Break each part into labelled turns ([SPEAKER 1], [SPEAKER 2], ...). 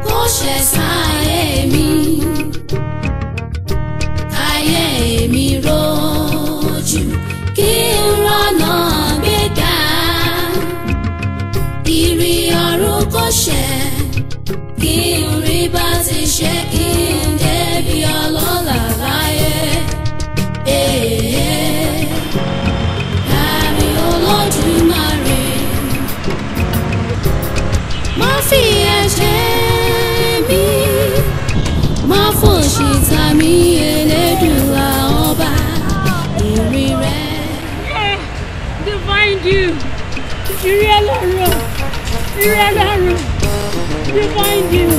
[SPEAKER 1] kó ṣe sáyé mi káyé mi rojú kí n rọ́nà gbégbá ìrì ọ̀run kó ṣe kí n rí bá ti ṣe kí n débi ọlọ́lá láyé. Àmì Olódùmarè má fi ẹ̀ṣẹ̀ mi má fòṣìta mi Elédùà ọba ìrì rẹ̀.
[SPEAKER 2] Divine you, ìrì Ọlọ́run, ìrì Ọlọ́run, divine you,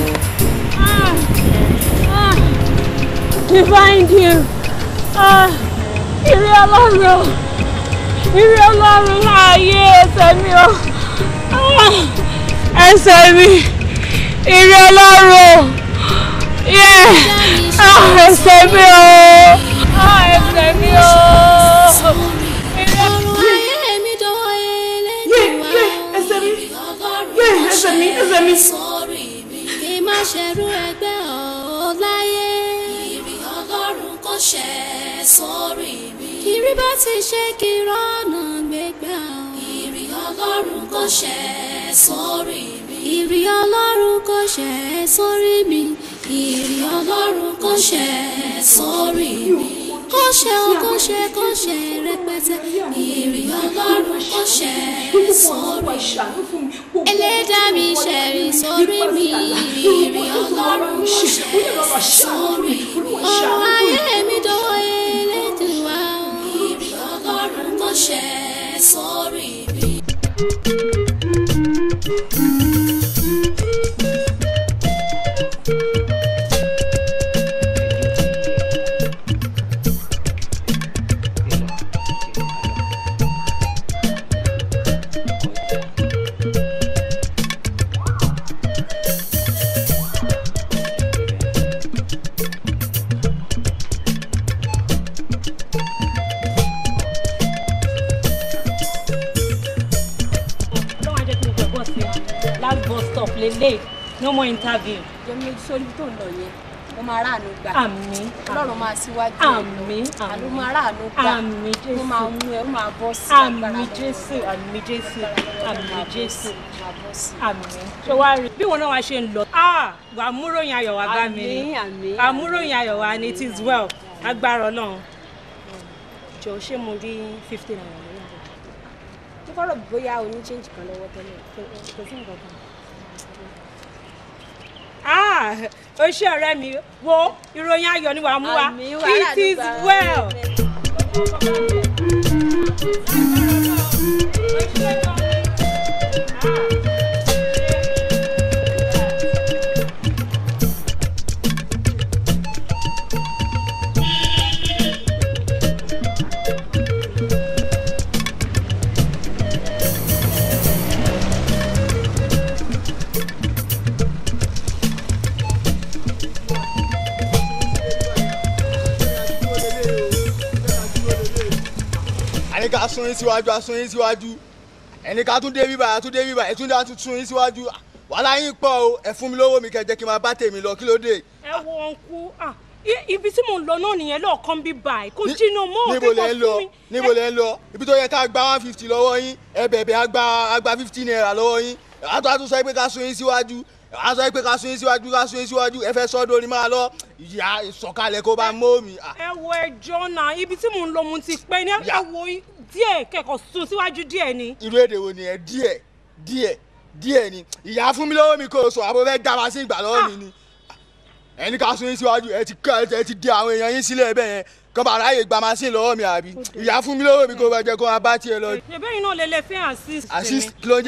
[SPEAKER 2] divine you, ìrì Ọlọ́run, ìrì Ọlọ́run láàyè ẹsẹ̀ mi o, ẹsẹ̀ mi, ìrì Ọlọ́run, ẹsẹ̀ mi o, ẹsẹ̀ mi o.
[SPEAKER 1] Kí má ṣerú ẹgbẹ́ ọ̀láyé ìrì Ọlọ́run kò ṣẹ sórí mi. Kiri bá ti ṣe kí rọ́nà gbégbá ìrì Ọlọ́run kò ṣẹ sórí mi. Ìrì Ọlọ́run kò ṣẹ sórí mi. Ìrì Ọlọ́run kò ṣẹ sórí mi. Kò ṣe rẹpẹtẹ ìrì Ọlọ́run kò ṣẹ sórí mi. Ẹlẹ́dàá mi ṣẹ̀rí sórí mi ìrì Ọlọ́run kò ṣẹ sórí mi. Ọ̀rọ̀ ayé mi dọ̀wọ́ Elédùà ìrì Ọlọ́run kò ṣẹ sórí mi.
[SPEAKER 2] No more interview.
[SPEAKER 3] Jẹ́mi sórí tó ń lọ yẹn, mo máa ráàánú gbà.
[SPEAKER 2] Àmín.
[SPEAKER 3] Ọlọ́run máa síwájú.
[SPEAKER 2] Àmín.
[SPEAKER 3] Àló máa ráàánú gbà.
[SPEAKER 2] Àmín Jésù.
[SPEAKER 3] Mo máa mú ẹ, ó máa bọ́ sí.
[SPEAKER 2] Àmín Jésù, àmín Jésù, àmín Jésù. Àmín. Ṣé wàá rí bí wọn náà wá ṣe ń lọ? Wàá múròyìn ayọ̀ wá bá mi ni.
[SPEAKER 3] Àmín.
[SPEAKER 2] Àmúròyìn ayọ̀ wá ni it is well. Agbára Ọlọ́run. Jọ ṣé mo rí 50 naira lọ́wọ́?
[SPEAKER 3] Mo fọ́rọ̀ bóyá o ní change kan lọ́wọ́ tẹ́lẹ̀. Kò sí nǹkan kan.
[SPEAKER 2] O ṣé ọ̀rẹ́ mi wo ìròyìn ayọ̀ ni wàá mú wa. It is well.
[SPEAKER 4] Ká sún yín síwájú ẹni ká tún dé bíbá ẹtún dá tún sún yín síwájú wàhálà yín pọ̀ o ẹ fún mi lówó mi kẹ́ jẹ́ kí n máa bá tèmi lọ kí ló dé.
[SPEAKER 2] Ẹ wo ọ̀nkú ibi tí mò ń lọ náà nìyẹn lọ́ọ̀kan bí báyìí kò jìnnà mọ́
[SPEAKER 4] níbo lẹ ń lọ ibi tó yẹ ká gba 150 lọ́wọ́ yín ẹ bẹ̀bẹ̀ àgbà 15 naira lọ́wọ́ yín àtúntò sọ pé ká sún yín síwájú ẹ fẹ́ sọ́dọ̀ ni máa lọ ìyá ìsọ̀kalẹ̀ kó bá mọ́ mi.
[SPEAKER 2] Ẹ wo ẹjọ́ náà ibi tí mò ń lọ mo ti pẹ́ ní ẹ wo díẹ̀ kẹ́kọ̀ọ́ sún síwájú díẹ̀ ni.
[SPEAKER 4] Irú èdè wo ni ẹ díẹ̀ ni ìyá fún mi lọ́wọ́ mi kò sọ àbò fẹ́ dá wa sí ìgbà lọ́wọ́ mi ni ẹni ká sún yín síwájú ẹ ti dé àwọn èèyàn yín sílẹ̀ bẹ́ẹ̀ yẹn kọ́ bá ráyè gba machine lọ́wọ́ mi àbí ìyá fún mi lọ́wọ́ mi kò bá jẹ́ kó máa bá tiẹ̀ lọ.
[SPEAKER 2] ṣèbẹ́yìn náà lè fẹ́ assist.
[SPEAKER 4] Assist kí ló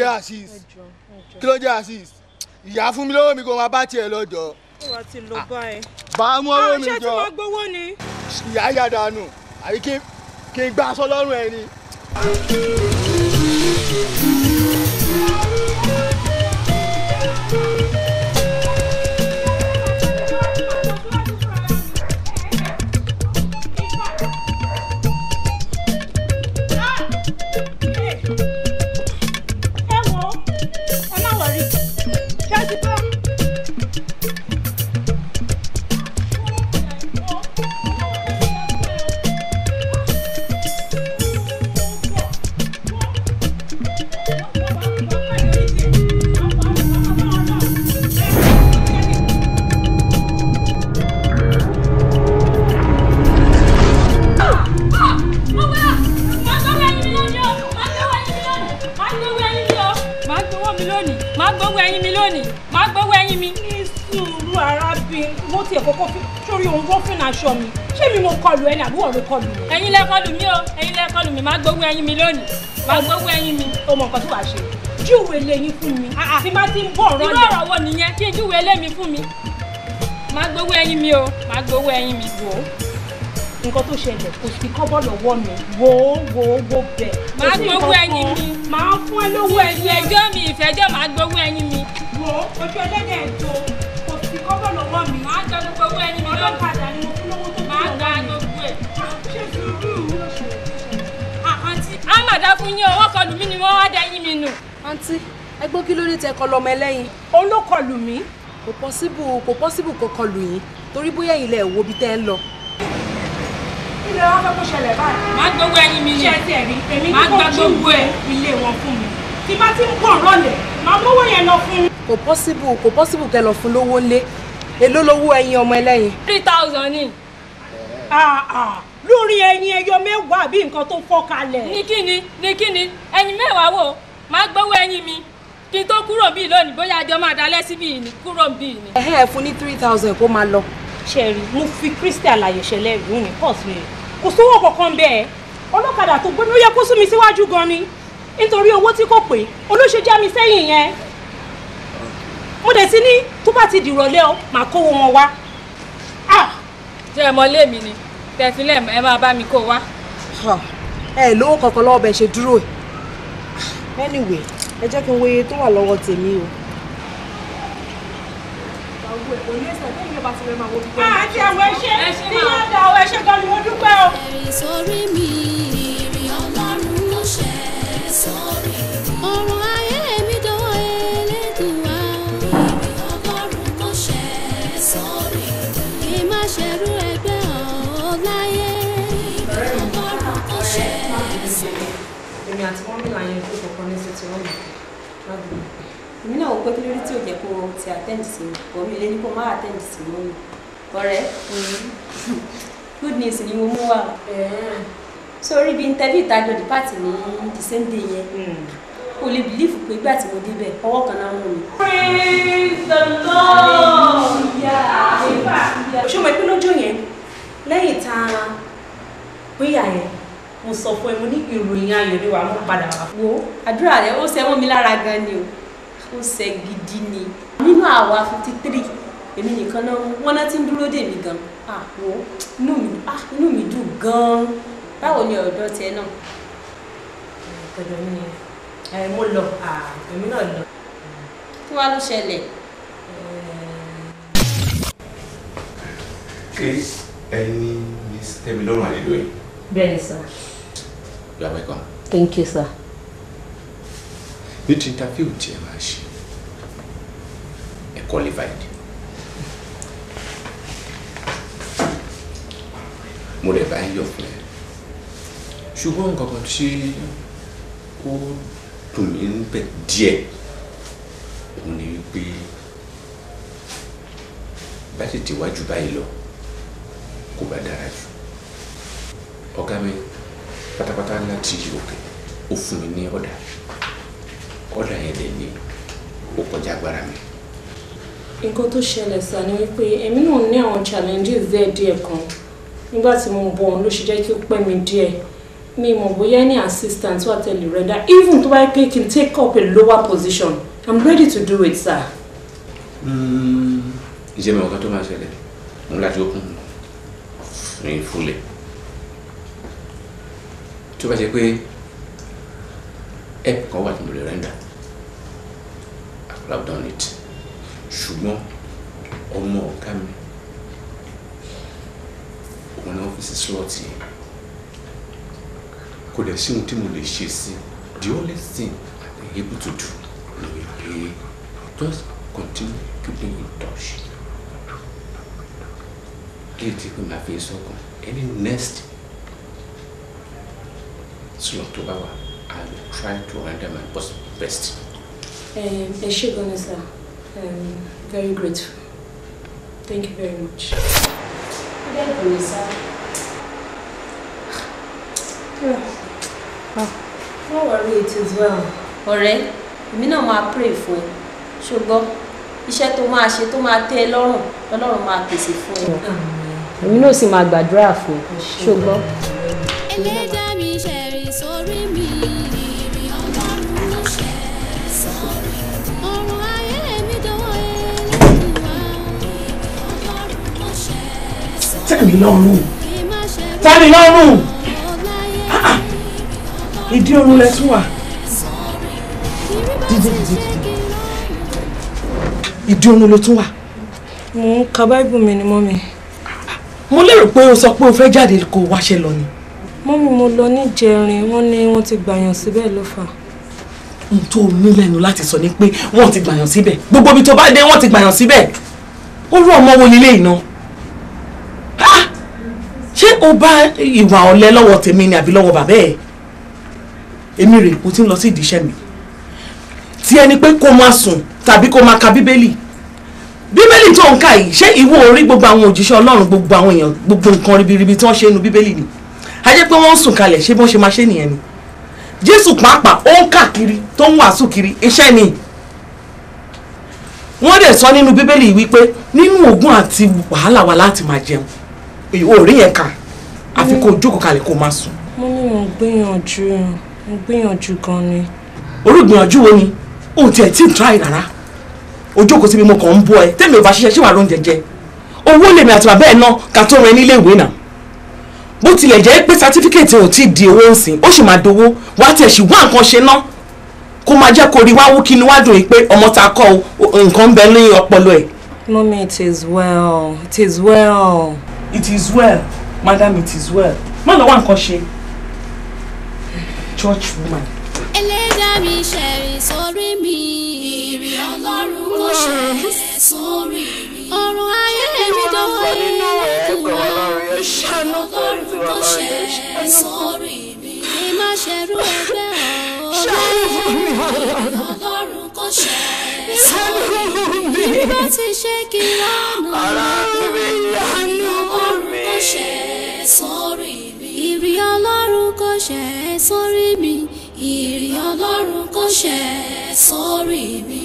[SPEAKER 4] jẹ́ assist ìyá fún mi lọ́wọ́ mi kò máa bá tiẹ̀ lọ jọ.
[SPEAKER 2] ó wà ti lọ báyìí.
[SPEAKER 4] bá a mú ọwọ́ mi jọ
[SPEAKER 2] ṣé tí wọ́n gbowó ni.
[SPEAKER 4] ìyá yà dànù àbí kí n gbá aṣọ lọ́rùn ẹ ni.
[SPEAKER 2] máa gbowó ẹyin mi lónìí máa gbowó ẹyin mi. ní sùúrù arábìnrin mo tiẹ̀ kọ́kọ́ fi sórí ohun tó fìn aṣọ mi ṣé mi mo kọlù ẹni àbúrò ló kọlù mi. ẹ̀yin lẹ kọlù mi o ẹ̀yin lẹ kọlù mi máa gbowó ẹyin mi lónìí máa gbowó ẹyin mi. o mọ nǹkan tí wàá ṣe júwèé lẹ́yìn fún mi tí má ti ń bọ̀ rọ́lẹ̀. irú ọ̀rọ̀ wo nìyẹn kí júwèé lé mi fún mi máa gbowó ẹyin mi o máa gbowó ẹyin mi. wò ó nǹkan tó ṣẹlẹ̀ kò sí kọ́bọ̀ lọ́wọ́ mi wò ó bẹ̀. máa gbowó ẹyin mi máa fún ẹ lówó ẹyin. ìfẹjọ́ mi ìfẹjọ́ máa gbowó ẹyin mi. wò ó ojú ẹlẹ́dẹ̀ ètò kò sí kọ́bọ̀ lọ́wọ́ mi. máa gba gbogbo ẹyin mi ọlọ́kadà ni mo fún lówó tó máa gba gbogbo ẹ̀. ṣé sùúrù àǹtí àmàdá fún yín owó kọlù mí ni wọ́n wá dá yín mi nù. àǹtí ẹgbọ́n kí ló dé tẹ kọ lọmọ ẹlẹ́yin. òun ló kọlù mí. kò pọ́síbù kò kọlù yín torí bóyá ilẹ̀ wo bí tẹ́ ń lọ. ilé wa fẹ́ kó ṣẹlẹ̀ báyìí. máa gbogbo ẹyin mi ni. ṣé ẹ ti ẹ̀ rí èmi ní kò gbogbo ẹ̀ ilé wọn fún mi. tí bá ti ń bọ̀ rọ̀lẹ̀ máa mówó yẹn lọ fún. kò pọ́síbù kẹ lọ fún lówó lé èló lówó ẹyin ọmọ ẹlẹ́yin. 3,000 ni. lórí ẹyin ẹyọ mẹ́wàá àbí nǹkan tó fọ́ kalẹ̀. ní kíni ẹyin mẹ́wàá wò máa gbowó ẹyin mi kí n tó kúrò bíi lónìí bóyá àjọ máa dalẹ̀ síbí ni kúrò bíi ni. Fún ní 3,000 kó máa lọ. ṣẹ́ẹ̀rì mo fi Kristi àlàyé ṣẹlẹ̀ ìlú ní pọ́ọ̀sì rẹ̀ kò sówó kankan bẹ́ẹ̀ ọlọ́kadà tó gbé mi ó yẹ kó sún mi síwájú gan ni nítorí owó tí kò pé olóṣè já mi sẹ́yìn yẹn mo dẹ̀ ti ní tó bá ti dìrọ̀lẹ́ ọ màá kówó wọn wá. ṣé ẹ mọ ilé mi ni tẹ̀sílẹ̀ ẹ máa bá mi kó wá.
[SPEAKER 3] ẹ lówó kankan lọ́wọ́ bẹ́ẹ̀ ṣe dúró anyway ẹ jẹ́ kí n wo iye tó wà lọ́wọ́ tèmi o. àti àwọn ẹṣẹ́ tí yóò dá àwọn ẹṣẹ́ kan ni mo dúpẹ́ o.
[SPEAKER 1] ẹ̀rí sórí mi ìrìn ọlọ́run ló ṣe sórí ọ̀rọ̀ ayé mi dánwò Elédùà ìrìn ọlọ́run ló ṣe sórí kí n má ṣerú ẹgbẹ́ ọ̀láyé ìrìn ọlọ́run ló ṣe sórí.
[SPEAKER 3] èmi àti mọ́mí là ń yẹn kó kọ̀ọ̀kan ní ṣètò ọ̀nà ládùúgbò. èmi náà wò pé kí lórí tí ò jẹ́ kó ti attend sí mi kò mí lé ní kó má attend sí mọ́mí. ọ̀rẹ́ good news ni mo mú wá. sórí bí interview ìtajọ the party ní the same day yẹn o lè believe pé ìgbà tí mo débẹ̀ ọwọ́ kan náà mú mi. Praise the Lord. ṣé mo pín lójú yẹn lẹ́yìn tá a péyà yẹn mo sọ fún ẹ mo ní ìròyìn ayọ̀ ni wà á mú padà wá. wo àdúrà rẹ ó ṣe mọ́ mi lára gan ni o ó ṣe gidi ni. nínú àwa 53 èmi nìkan náà wọn náà ti ń dúró dè mí gan. wo inú mi dùn gan. báwo ni ọ̀dọ́ tiẹ̀ náà. ọ̀dọ́ mi mo lọ èmi náà lọ. kí wàá ló ṣẹlẹ̀.
[SPEAKER 5] ṣé ẹni Miss Tẹ́milọ́rùn Adédoyin.
[SPEAKER 3] bẹ́ẹ̀ni sir.
[SPEAKER 5] You are welcome.
[SPEAKER 3] Thank you, sir.
[SPEAKER 5] You interview tí ẹ máa ṣe ẹ qualified. mo lè bá yọ̀ fún ẹ ṣùgbọ́n nǹkan kan tí ó dùn mí níbẹ̀ díẹ̀ òun ni wípé bá tètè wájú báyìí lọ kò bá dára jù ọ̀gá mi pátápátá láti òkè ó fún mi ní ọ̀dà yẹn dẹ̀ ní ó kọjá agbára mi.
[SPEAKER 2] nǹkan tó ṣẹlẹ̀ sá ni wípé èmi náà ní àwọn challenges díẹ̀ kan nígbà tí mo ń bọ̀ ọ́n ló ṣe jẹ́ kí ó pẹ́ mi díẹ̀ mi mọ̀ bóyá ní assistant wà tẹ̀lé rẹ̀ dá even tó bá yẹ pé kí n take up a lower position I'm ready to do it sir.
[SPEAKER 5] ìjẹ́ mi ọ̀kan tó máa ṣẹlẹ̀ mo láti ó kún ní fúlẹ̀ tó bá jẹ́ pé help kan wà tí mo lè render I could have done it ṣùgbọ́n ọmọ ọ̀gá mi òun náà fi sí slot yẹn kò dẹ̀ sí ohun tí mo lè ṣe sí the only thing I'm able to do ni wípé just continue keeping in touch kí ètí pé máa fi sọ́kàn any next slot tó bá wà I will try to render my best.
[SPEAKER 2] ẹ ṣé gan-an sir very grateful thank you very much.
[SPEAKER 3] Thank you, sir.
[SPEAKER 2] Don't worry, it is well.
[SPEAKER 3] Ọ̀rẹ́, èmi náà máa pray fún ẹ ṣùgbọ́n iṣẹ́ tó máa ṣe tó máa tẹ́ ẹ lọ́rùn lọ́lọ́run máa pèsè fún ẹ.
[SPEAKER 6] èmi náà sì máa gbàdúrà fún ẹ ṣùgbọ́n.
[SPEAKER 1] ẹlẹ́dàá mi ṣẹ̀rí sórí mi ìrì ọlọ́run ló ṣe sórí ọ̀run ayé mi dánwò ẹlẹ́dùnwá ìrì ọlọ́run ló ṣe sórí.
[SPEAKER 7] Tẹ́mi lọ́rùn tẹ́mi lọ́rùn ìdí oorun lẹ tún wà ìdí oorun ló tún wà.
[SPEAKER 2] mo ń ka báìbù mi ni mọ́mì.
[SPEAKER 7] mo lérò pé o sọ pé o fẹ́ jáde kó o wáṣẹ́ lọ ni.
[SPEAKER 2] mọ́mì mo lọ níjẹrin wọ́n ní wọ́n ti gbàyàn síbẹ̀ ló fà.
[SPEAKER 7] n tó ní lẹ́nu láti sọ ni pé wọ́n ti gbàyàn síbẹ̀ gbogbo ibi tó bá dé wọ́n ti gbàyàn síbẹ̀ ó rú ọmọ wo nílé iná. ṣé o bá ìwà ọ̀lẹ lọ́wọ́ tèmi ni àbí lọ́wọ́ bàbá ẹ̀? èmi rè o ti ń lọ sí ìdí iṣẹ́ mi tí ẹni pé kó máa sùn tàbí kó máa ka bíbélì tó ń kà yìí ṣé ìwọ orí gbogbo àwọn òjíṣẹ́ Ọlọ́run gbogbo àwọn èèyàn gbogbo nǹkan ribiribi tí wọ́n ṣe nu bíbélì ni a jẹ́ pé wọ́n ń sùn kalẹ̀ ṣé bí wọ́n ṣe máa ṣe nìyẹn ni Jésù pàápàá ó ń káàkiri tó ń wàásù kiri iṣẹ́ ni wọ́n dẹ̀ sọ nínú bíbélì wípé nínú ogun àti wàhálà wa láti máa jẹun orí yẹn kà àfi kó jókòó kalẹ̀ kó máa sùn.
[SPEAKER 2] mo ní mo gbìyànjú gan ni.
[SPEAKER 7] orí gbìyànjú wo ni òun tiẹ̀ tí ì try rárá ojókòó síbi mo kàn ń bọ́ ẹ tẹ́mi ò bá ṣiṣẹ́ ṣé wàá lóúnjẹ jẹ owó lèmi àti bàbá ẹ̀ náà ká tó rẹ nílé ìwé náà bó tilẹ̀ jẹ́ pé sátífíkẹ̀tì ò tí ì di owó ńsìn ó sì máa dowó wá tiẹ̀ sì wá nǹkan ṣe náà kó máa jẹ́ kó rí wá wú kí ni wá dùn yìí pé ọmọ ta kọ́ nǹkan ń bẹ ní ọpọlọ ẹ̀.
[SPEAKER 2] Mommy, it is well. It is well.
[SPEAKER 7] It is well, madam, it is well. Má lọ wá nǹkan ṣe. Church woman.
[SPEAKER 1] ẹlẹ́dàá mi ṣẹ̀rí sórí mi ìrì ọlọ́run kò ṣe sórí mi ọ̀run ayé mi dánwò ẹlẹ́dùnwá ìrì ọlọ́run kò ṣe sórí mi kí má ṣerú ẹgbẹ́ ọlọ́run kò ṣe sórí mi bí bá ti ṣe kí lọ́nà ọlọ́run kò ṣe sórí mi ìrì ọlọ́run kò ṣe sórí mi ìrì ọlọ́run kò ṣe sórí mi.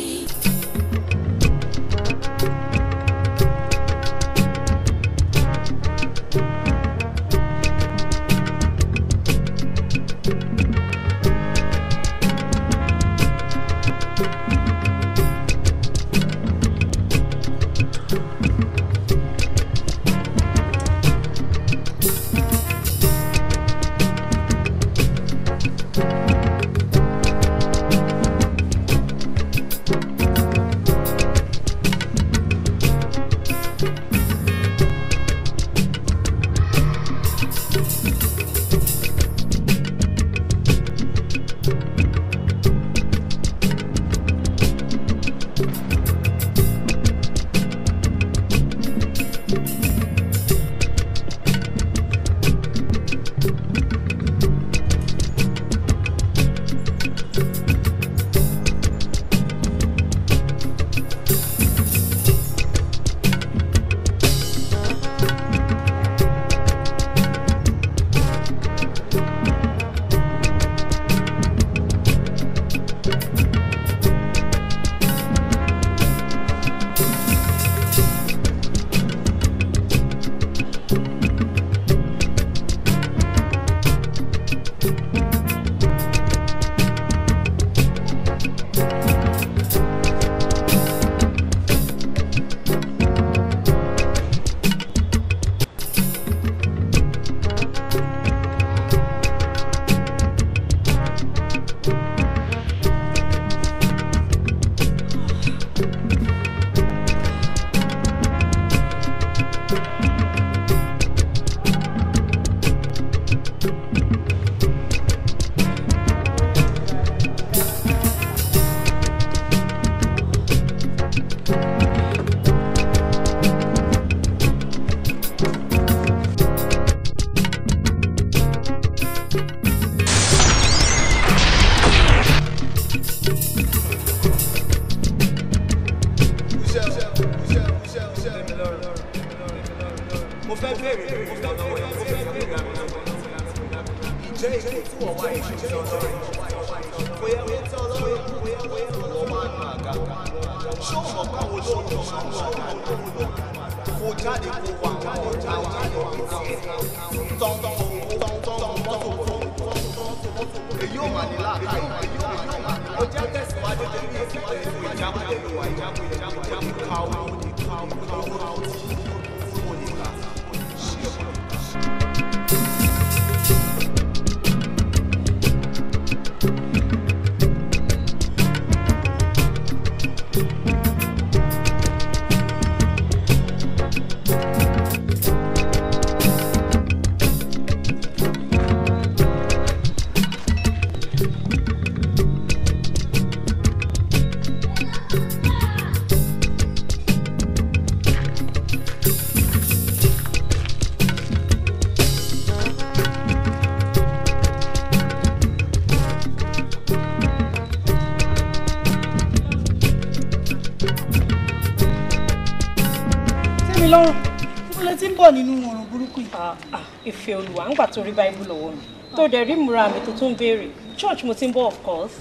[SPEAKER 2] Ìfẹ́ Olúwa ń gbà tó rí Bible lọ́wọ́ mi tó dẹ̀ rí múra mi tó tún béèrè church mo ti ń bọ̀ of course.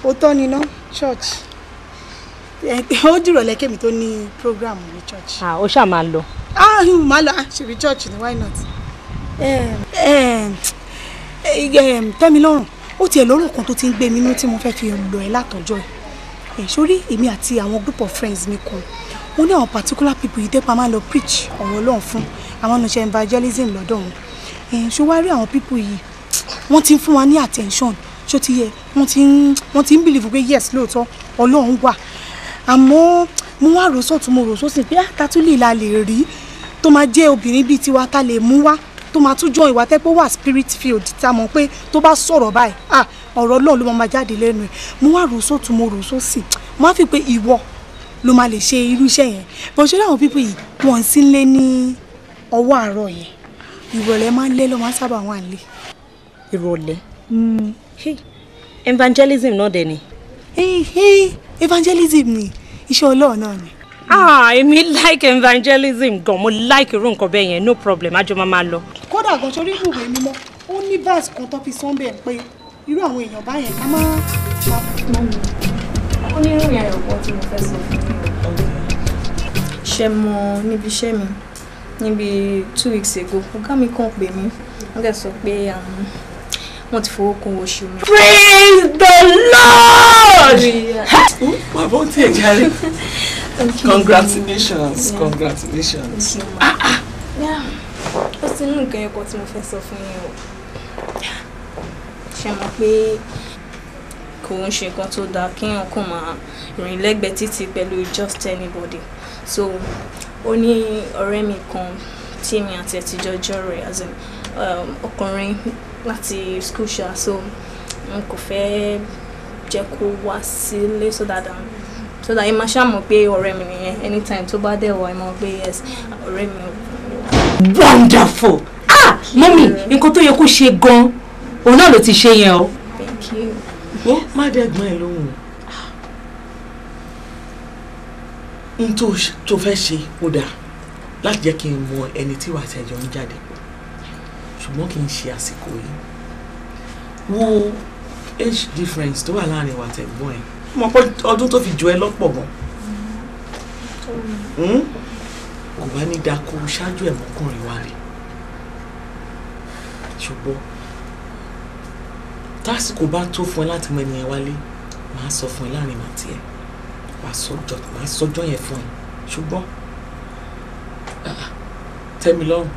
[SPEAKER 8] Ó tọ́ ni ná church ó dìrọ̀ lẹ́kẹ́ mi tó ní program ní church.
[SPEAKER 6] Ó ṣáà máa lọ.
[SPEAKER 8] Máa lọ ṣèbí church ni why not. Tẹ́milọ́rùn ó tiẹ̀ lọ́rùn kan tó ti ń gbé mi nú tí mo fẹ́ fi lọ ẹ̀ látọjọ́ ẹ̀ sórí èmi àti àwọn group of friends mi kan ó ní àwọn particular people yìí tẹ́pá máa lọ preach ọ̀rọ̀ Ọlọ́run fún àwọn ọ̀nàṣẹ́ evangelism lọ́dọ̀ wọn ṣó wá rí àwọn people yìí wọ́n ti ń fún wa ní attention ṣó ti yẹ wọ́n ti ń believe pé yes lóòótọ́ Ọlọ́run wà àmọ́ mo wá rò sọ́tún mo rò sósì pé tatúlì la lè rí tó máa jẹ́ obìnrin bíi tiwa ta lè mú wá tó máa tún jọ ìwà tẹ́pẹ́ wà spirit field tá mọ̀ pé tó bá sọ̀rọ̀ báyìí ọ̀rọ̀ Ọlọ́run ló máa jáde lẹ́nu ẹ̀ mo wá rò sọ́tún mo rò sósì mo wá fi pé ìwọ ló máa lè ṣe irú iṣẹ́ yẹn bó ṣe láwọn people yìí wọ́n sì ń lé ní ọwọ́ àárọ̀ yẹn ìrọ̀lẹ́ máa ń lé ló máa ń sábà wà nílé.
[SPEAKER 6] Ìrọ̀lẹ́. Evangelism náà dẹ̀ ni.
[SPEAKER 8] Evangelism ni iṣẹ́ Ọlọ́run náà ni.
[SPEAKER 6] Èmi like evangelism gan mo like irú nǹkan bẹ́ẹ̀ yẹn no problem àjọ máa lọ.
[SPEAKER 8] Kódà gan sórí ìwé mímọ́ ó ní verse kan tó fi sọ́n bẹ́ẹ̀ pé irú àwọn èèyàn báyẹn ká máa mọ́ mi.
[SPEAKER 3] Ó ní irú ìyá ọ̀pọ̀ tí mo fẹ́ sọ fún mi. Ṣé mo níbi iṣẹ́ mi níbi 2 weeks ago ọ̀gá mi kàn pè mí wọ́n dẹ̀ sọ pé wọ́n ti fowó kún oṣù mi.
[SPEAKER 7] Praise the Lord! Bàbá ó tiẹ̀ járe. Congratulations. Congratulations.
[SPEAKER 3] Ó sì ní nǹkan ẹ̀kọ́ tí mo fẹ́ sọ fún yín o. Ṣé mọ̀ pé kò ń ṣe nǹkan tó dáa kí èèyàn kàn máa rìn lẹ́gbẹ̀ẹ́ títì pẹ̀lú just anybody. So ó ní ọ̀rẹ́ mi kan tí èmi àti ẹ̀ ti jọ jọ́rẹ̀ as in ọkùnrin láti school ṣá so n kò fẹ́ jẹ́ kó wá sílé so that ẹ máa ṣàmọ̀ pé ọ̀rẹ́ mi nìyẹn anytime tó bá dẹ̀ wá ẹ máa pé yes ọ̀rẹ́ mi.
[SPEAKER 6] Wonderful! Mọ́mì nǹkan tó yẹ kó ṣe gan-an òun náà ló ti ṣe yẹn o.
[SPEAKER 3] Thank you.
[SPEAKER 7] Ó má dẹ́gbọ́n ẹ lóhùn. N tó fẹ́ ṣe ó dáa láti jẹ́ kí n mọ ẹni tí wàá tẹ̀jọ́ ń jáde ṣùgbọ́n kì í ṣe àsìkò yìí. Wo age difference tó wà láàrin wa tẹ̀gbọ́n ẹ̀ mọ̀ pé ọdún tó fi jọ ẹ lọ́pọ̀ gan. Kò bá ní dákú ṣáájú ẹ̀ mọ́kùnrin wa rè ṣùgbọ́n tásìkò bá tó fún ẹ láti mọ ẹni ẹ wálé màá sọ fún ẹ láàrin màtí ẹ màá sọjọ́ yẹn fún ẹ ṣùgbọ́n Tẹ́milọ́rùn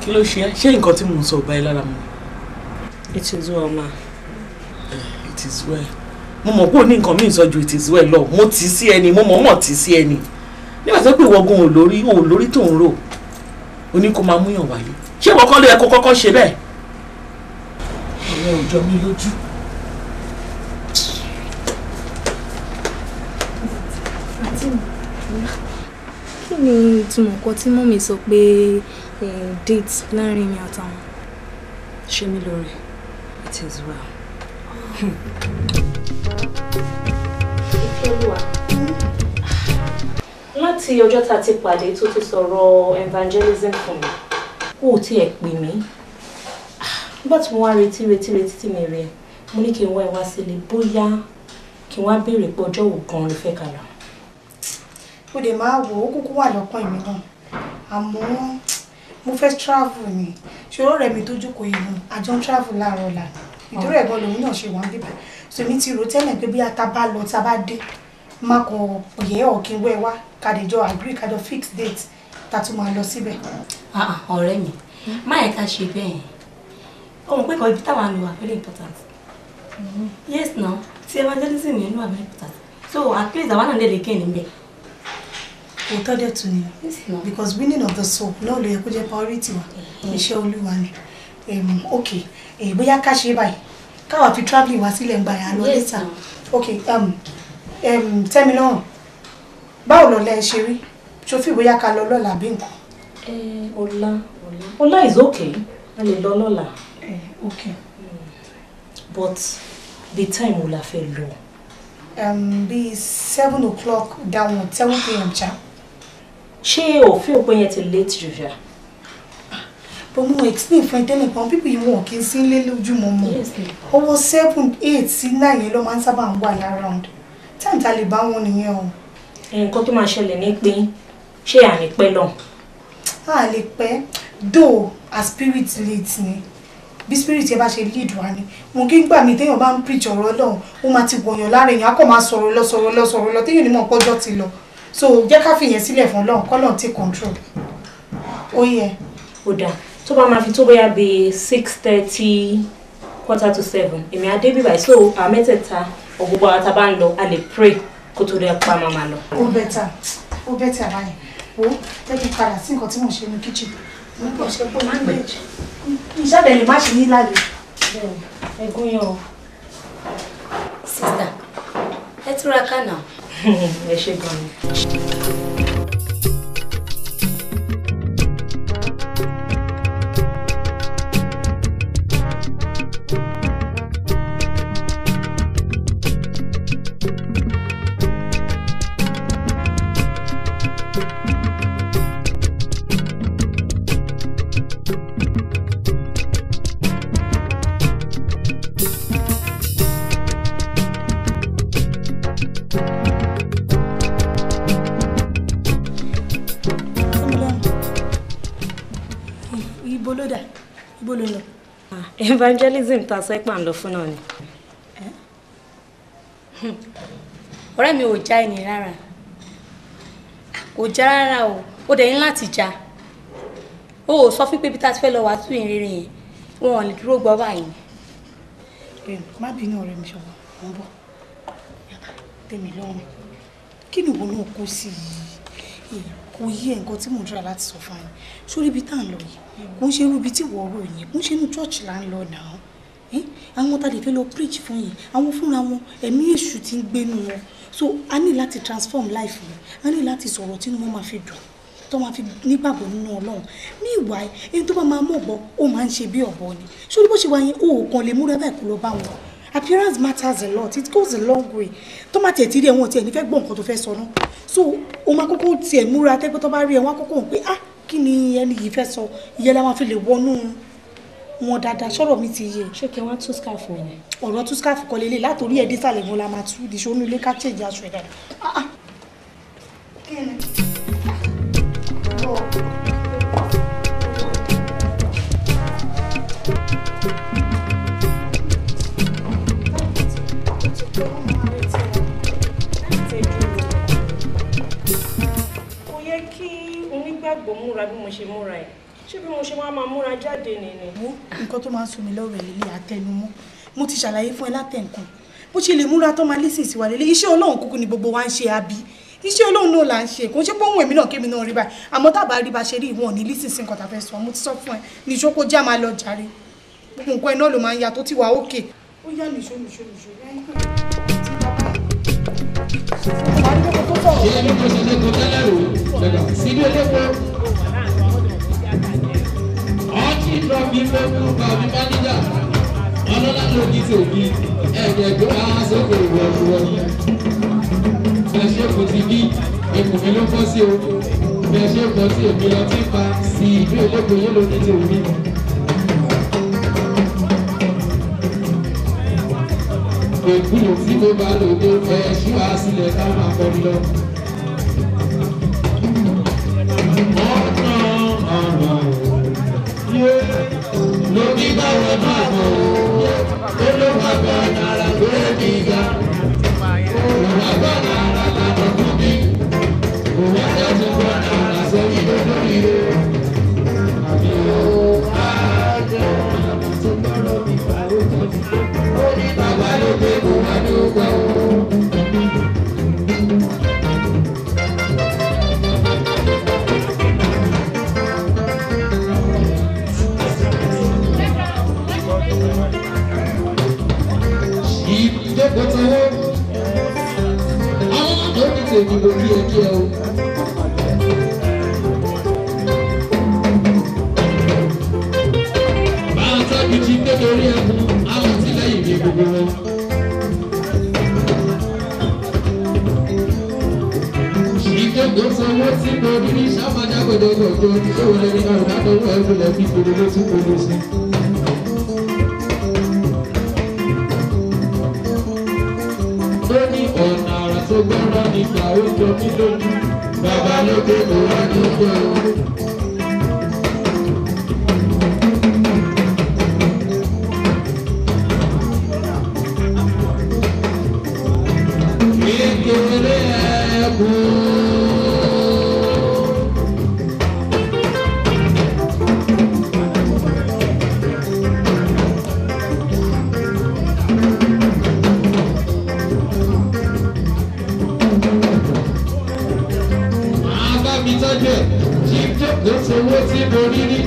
[SPEAKER 7] kí ló ṣe ṣé nǹkan tí mò ń sọ bá ẹ lára mu.
[SPEAKER 6] It is well ma.
[SPEAKER 7] It is well. Mo mọ̀ pé o ní nǹkan míì sọ ju it is well lọ mo tì í sí ẹni mo mọ̀ tì í sí ẹni nígbà tó pé ìwọ́gun ò lórí tó ń rò o ní kó máa múyàn wálé ṣé ìwọ kọ́ ló yẹ kó kọ́kọ́ ṣe bẹ́ẹ̀. ọ̀rẹ́ ò jọ mí lójú.
[SPEAKER 3] Kí ni ìtumọ̀ nǹkan tí mọ́mì sọ pé date láàrin mi àtàwọn?
[SPEAKER 6] Ṣé mi lóore? It is well. Ìfẹ́lúwa. Láti ọjọ́ tá a ti pàdé tó ti sọ̀rọ̀ evangelism fún mi, ó tiẹ̀ pè mí. nígbà tí mo wá retí tí mi rí ẹ mo ní kí n wá ẹ wá sílé bóyá kí n wá béèrè pé ọjọ́ wo gan ló fẹ́ ká lọ.
[SPEAKER 8] ó lè máa wò ó kúkú wà lọ́kàn èmi náà àmọ́ mo fẹ́ travel ni ṣòro rẹ̀ mi tó jókòó yìí nù àjọ ń travel láàárọ̀ là ìdúró ẹ̀gbọ́n lòun náà ṣe wọ́n bíbá so mi ti rò tẹ́lẹ̀ pé bí ata bá lọ tá a bá dé má kàn pè é ọ̀kìn wẹ́ wá kàdéjọ agree kàdọ fix date tá a tún máa lọ síbẹ̀.
[SPEAKER 6] ọ̀rẹ́ mi má yẹ ká ṣe bẹ́ẹ̀ ọmọ pé kan ibi táwọn lò wà very important. Yes now tí evangelism yẹn ló wà very important so at least àwọn náà lè kẹ́ ẹ̀ níbẹ̀.
[SPEAKER 8] òótọ́ dẹ̀ tún ni because winning of the soul náà ló yẹ kó jẹ́ priority wa iṣẹ́ olúwa ni ok bóyá ká ṣe báyìí káwa fi travelling wá sílẹ̀ ń gbà yà lọ later ok tẹ́mi náà báwo lọ́la ẹ ṣe rí ṣòfin bóyá ká lọ lọ́la bí nǹkan.
[SPEAKER 6] ọlá is okay a lè lọ lọ́la.
[SPEAKER 8] ok
[SPEAKER 6] but the time wo la fẹ́ lọ.
[SPEAKER 8] bí 7 o'clock downward 7 p.m. cha.
[SPEAKER 6] ṣé òfin òpin yẹn ti late jù ṣá.
[SPEAKER 8] but mo explain fún ẹ tẹ́lẹ̀ pé people yìí wọn kì í sí ilé lójúmọ́ mọ́ ọwọ́ 7 8 sí 9 yẹn ló máa ń sábà ń wà around time ta lè bá wọn nìyẹn o.
[SPEAKER 6] nǹkan tó máa ṣẹlẹ̀ ní pé ṣé à ní pẹ́ lọ.
[SPEAKER 8] a lè pẹ́ though a spirit late ni bí spirit yẹn bá ṣe lead wa ni mo kí n gbà mí téèyàn bá ń preach ọ̀rọ̀ Ọlọ́run ó máa ti wọ̀nyàn lára èèyàn á kàn máa sọ̀rọ̀ lọ téèyàn ní mọ̀ pọ́jọ́ ti lọ so jẹ́ ká fìyẹn sílẹ̀ fún Ọlọ́run k'Ọlọ́run take control ó yẹ.
[SPEAKER 6] ó dáa tó bá máa fi tó bóyá bíi 6:30 7:15 èmi á dé bíbáyìí so àmẹ́tẹ̀ẹ̀ta ọ̀gbọ̀gbọ̀ àwọn tá a bá ń lọ a lè pray kó tó dé pa máa lọ.
[SPEAKER 8] ó bẹ́tà báyìí ó jẹ́ kí n padà sí nǹkan tí mo ṣe ní kitchen mo ń bọ̀ ṣe pé máa ń gbé ìṣàdẹ̀ lè má ṣe ní lálẹ́.
[SPEAKER 6] ẹgún yàn o.
[SPEAKER 1] Sister ẹ túraká náà.
[SPEAKER 6] ẹ ṣe gan ni. Evangelism ta sọ pé à ń lọ fún náà ni.
[SPEAKER 1] ọ̀rẹ́ mi ò já ẹni rárá kò já rárá o ó dẹ̀ ní láti já o ò sọ fún pé bí tá a ti fẹ́ lọ wá tú ìrìn yẹn wọn ò lè dúró gbọ́ báyìí.
[SPEAKER 8] má bínú ọ̀rẹ́ mi ṣọwọ́ mo ń bọ̀ tèmi lọ́rùn kí ni ìwọ náà kó sí i kò yí ẹ̀ nǹkan tí mò ń dúrà láti sọ fún yín sórí ibi tá à ń lọ yìí kò ń ṣe irú ibi tí wọ́n rò yẹn kò ń ṣe inú church là ń lọ náà àwọn tá a lè fẹ́ lọ preach fún yín àwọn fúnra wọn ẹ̀mí èṣù ti ń gbénu wọn so a ní láti transform life wọn a ní láti sọ̀rọ̀ tí wọ́n máa fi dùn tó máa fi nígbàgbọ́ nínú Ọlọ́run ní ìwà ẹni tó bá máa mọ̀ bọ́ ó máa ń ṣe bí ọ̀bọ ni sórí bó ṣe wá yẹn ó kàn lè múra báyìí kó lọ bá wọn appearance matters a lot it goes a long way tó má tiẹ̀ tí rí ẹ̀wọ̀n tiẹ̀ ní fẹ́ gbọ́ nǹkan tó fẹ́ sọ náà so o máa kókó tiẹ̀ múra tẹ́gbẹ́ tó bá rí ẹ̀wọ̀n àkókò pé ah kí ni ẹni yìí fẹ́ sọ ìyẹn la máa fi lè wọnú wọn dáadáa sọ̀rọ̀ mi ti yé.
[SPEAKER 6] ṣé kí wọ́n tú scarf wọn ni.
[SPEAKER 8] ọ̀rọ̀ tú scarf kọ́ lélẹ̀ látòrí ẹ̀dí sàlẹ̀ wọn la máa tú ìdíṣẹ́ onú ilé ká change aṣọ ẹ̀ dáadáa. kí ni.
[SPEAKER 6] kò yẹ kí onígbàgbọ́ múra bí mo ṣe múra ẹ̀ ṣé bí mo ṣe máa múra jáde nìyẹn.
[SPEAKER 8] nǹkan tó máa ń sún mi lọ́rọ̀ ẹ̀ lélẹ̀ àtẹnumọ́ mo ti ṣàlàyé fún ẹ látẹ̀ǹkan bó ṣe lè múra tó máa lísìn sí wa lélẹ̀ iṣẹ́ Ọlọ́run kúkú ni gbogbo wa ń ṣe àbí iṣẹ́ Ọlọ́run náà là ń ṣe kò ń ṣe pé òun èmi náà kémi náà rí báyìí àmọ́ tábà rí bá ṣe rí ìwọ̀n ní lísìn sí nǹkan tá a fẹ́ sọ mo ti sọ fún ẹ ní ìṣókò já máa lọ jàre gbogbo nǹkan ẹ náà ló máa ń ya tó ti wà ókè ó yá nìṣó
[SPEAKER 9] Ìtọ́bí fẹ́kún bàbí máníjà, ọlọ́lá ló ní tòbí, ẹ̀jẹ̀ tó máa sókè ìwọ̀lúwọ̀lú. Bẹ̀ṣẹ̀ kò ti bí, ikùn mi ló kọ́ sí o. Bẹ̀ṣẹ̀ kò tí èmi lọ tí pa sí ìlú ìlẹ́gbẹ̀ẹ́ yóò ló ní tòbí. Èkúrò tí mo bá lòdò fẹ́ ṣí wá sílẹ̀ ká máa kọ́ lọ. Lórí báwo máa bọ̀ ó ló wà bọ̀ náírà lórí mi ga. Òun àgbà náírà lànà fún mi. Òun àjọ tó bọ̀ náírà sórí lórí rẹ̀. Àbí ó àjọ tó gbọ́dọ̀ mi bá ó tó ti tó. Ó ní bàbá ló gbé kó wá ní ó gbà ó. Ìdókòtòwò àwọn dókítà èmi ló bí ẹkẹ o. Báwọn tọ́jú ti gbé lórí ẹkùn àwọn tí lẹ́yìn mi gbogbo wọn. Ìdókòtòwò tí mo rí ní sábàjá gbọdọgbọdọ tí ó wọlé ní ọ̀rọ̀ látọwọ́ ẹ̀rọ lẹ́bí gbogbo ló tún gbogbo sí. Lóní ọ̀nà àrà tó gbọ́rọ̀ nígbà ó jọ mí lójú. Bàbá ló gbé kó wá ní ọjọ́ o. Kékeré ẹ̀kún. Lóṣù owó tí mo rí rí.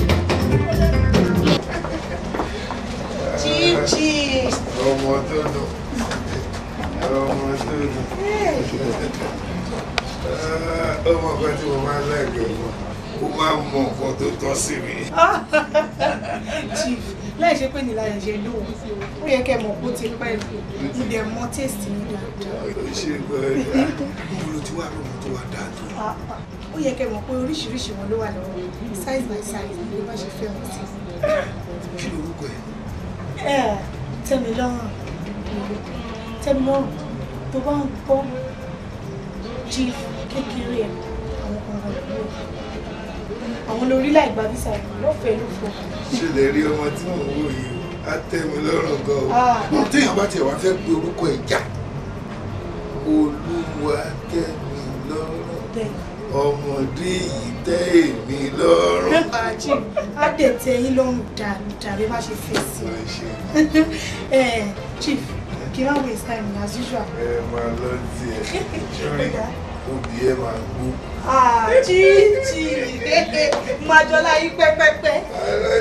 [SPEAKER 8] Chichi.
[SPEAKER 10] Ọmọ tó dùn. Ọmọ tó dùn. Ọmọ kan tí mo máa ń lẹ́gbẹ̀ẹ́ mọ́. Ó máa ń mọ nǹkan tó tọ́ sí mi.
[SPEAKER 8] Chief, láì ṣe pé nílá ẹ̀ṣẹ̀ lóhùn. Ó yẹ kẹ́ mọ̀ kó ti pẹ́ mo dẹ̀ mọ taste mi dáadáa.
[SPEAKER 10] Ó ṣe gbọ́dọ̀. Mo ti wá lóhun tó wà dáadáa.
[SPEAKER 8] Ó yẹ kẹ́ mọ̀ pé oríṣiríṣi wọn ló wà lọ́wọ́ size by size ni bá ṣe fẹ́ wọn sí.
[SPEAKER 10] Kí lorúkọ ẹ?
[SPEAKER 8] Tẹ́milọ́rùn. Tẹ́milọ́rùn tó bá ń gbọ́ Chief kékeré ẹ̀ àwọn kan wọ̀ lọ́wọ́. Àwọn lórí láì gba visa ẹ̀ lọ́fẹ̀ẹ́ ló fọ́.
[SPEAKER 10] Ṣé lè rí ọmọ tí mò ń wò yìí? Á tẹ́ mi lọ́rùn gan-an. Téèyàn bá tiẹ̀ wá fẹ́ pe orúkọ ẹ̀ já. Olúwa tẹ́ mi lọ́rùn. Ọmọdé yìí tẹ́ èmi lọ́rùn.
[SPEAKER 8] Chief, á dẹ̀ tẹ́ yín lọ́rùn dáadáa bí wọ́n ṣe fẹ́ sí i. Chief, kí wọ́n waste time as usual.
[SPEAKER 10] Ẹ máa lọ sí ẹ. Ṣé obì ẹ máa gbó?
[SPEAKER 8] Chichi, máa jọlá yín pẹ́pẹ́pẹ́.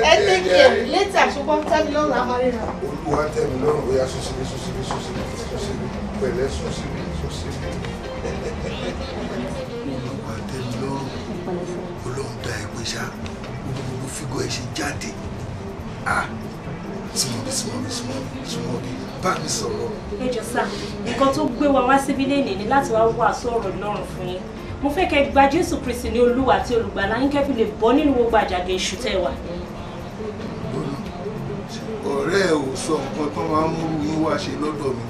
[SPEAKER 8] Ẹ take care later ṣùgbọ́n tẹ́mi lọ́rùn àmọ́rẹ́ra.
[SPEAKER 10] Olúwa tẹ́ mi lọ́rùn bóyá sọ́síbí pẹ̀lẹ́ sọ́síbí. Olúwa tẹ́ mi lọ́rùn. Ọlọ́run dá ẹ pé ṣá gbogbo fígọ̀ ẹ ṣe jáde. Súnmọ́bí bá mi sọ̀rọ̀.
[SPEAKER 2] Ẹ jọ̀ọ́ sà, nǹkan tó gbé wa wá síbí lénìí ni láti wá wàásù ọ̀rọ̀ Ọlọ́run fún yín. Mo fẹ́ kẹ́ gba Jésù Kristi ní Olúwa àti Olùgbàlà yín kẹ́ fi lè bọ́ nínú gbogbo àjàgà èṣù tẹ́ wà.
[SPEAKER 10] Ọ̀rẹ́ ẹ̀ ò sọ nǹkan tó máa ń múrú yín wá ṣe lọ́dọ̀ mi.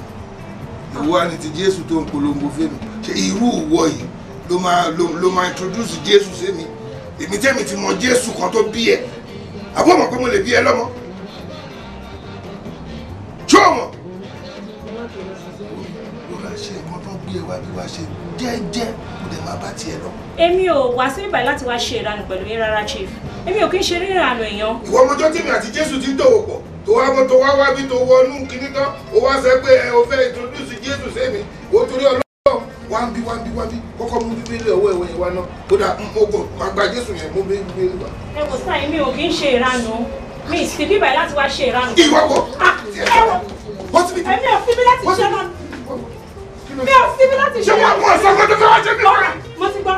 [SPEAKER 10] Ìwọ ni ti Jésù tó ń polongo fẹ́mi. Ṣé irú ìwọ yìí ló máa introduce Jésù sí mi? Èmi tẹ́mi ti mọ Jésù kan tó bí ẹ. Àbọ̀ mọ̀ pé mo lè bí ẹ lọ́mọ. Ṣé o mọ̀? Lọ́la ṣe nǹkan tó gbé ẹ wá bí wá ṣe jẹ́jẹ́ kó dẹ̀ máa bá tiẹ̀ lọ.
[SPEAKER 2] Èmi ò wá sí ìbàyí láti wá ṣe ìranù pẹ̀lú yín rárá, Chief. Èmi ò kí ń ṣe ìranù èèyàn.
[SPEAKER 10] Ìwọ ọmọjọ́ tí mi àti Jésù ti ń dòwò pọ̀ tó wá wá bí tó wọnú kíní tán ó wá sọ pé o fẹ́ introduce Jésù sẹ́mi o torí Ọlọ́run wá ń bí kọ́kọ́ mú bíbélì ọwọ́ ẹ̀wọ̀n yẹn wá ná kódà ogun máa gba Jésù yẹn mú bíbélì wá.
[SPEAKER 2] Ẹ kò sáà èmi ò kí ń ṣe ìranù mi sì bí ìbàyí láti wá ṣe ìranù.
[SPEAKER 10] Ìwọ kọ
[SPEAKER 2] èmi ò fi mí láti ṣe náà. Mi ò fi mí láti ṣe náà.
[SPEAKER 10] Ṣé wọ́n mú ọ̀sán kan tó fẹ́ wá ṣe mí lọ́rẹ̀?
[SPEAKER 2] Mo ti gbọ́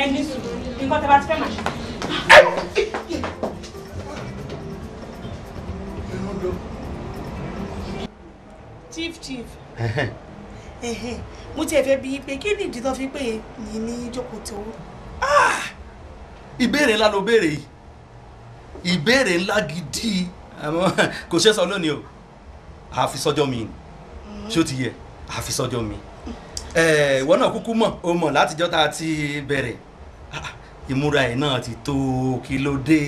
[SPEAKER 2] ẹni sùn nǹkan tẹ́ bá ti fẹ́ máa ṣe.
[SPEAKER 8] Chief. Mo tiẹ̀ fẹ́ bi pé kí ni ìdí tó fi pè ní jókòó tó.
[SPEAKER 11] Ìbéèrè ńlá ló béèrè yìí. Ìbéèrè ńlá gidi. Àmọ́ kò ṣe sọ lónìí o. A fi sọ́jọ́ mi. ṣó ti yẹ àfi sọ́jọ́ mi ìwọ náà kúkú mọ̀ o mọ̀ látijọ́ tá a ti bẹ̀rẹ̀ ìmúra ẹ̀ náà ti tó kí ló dé.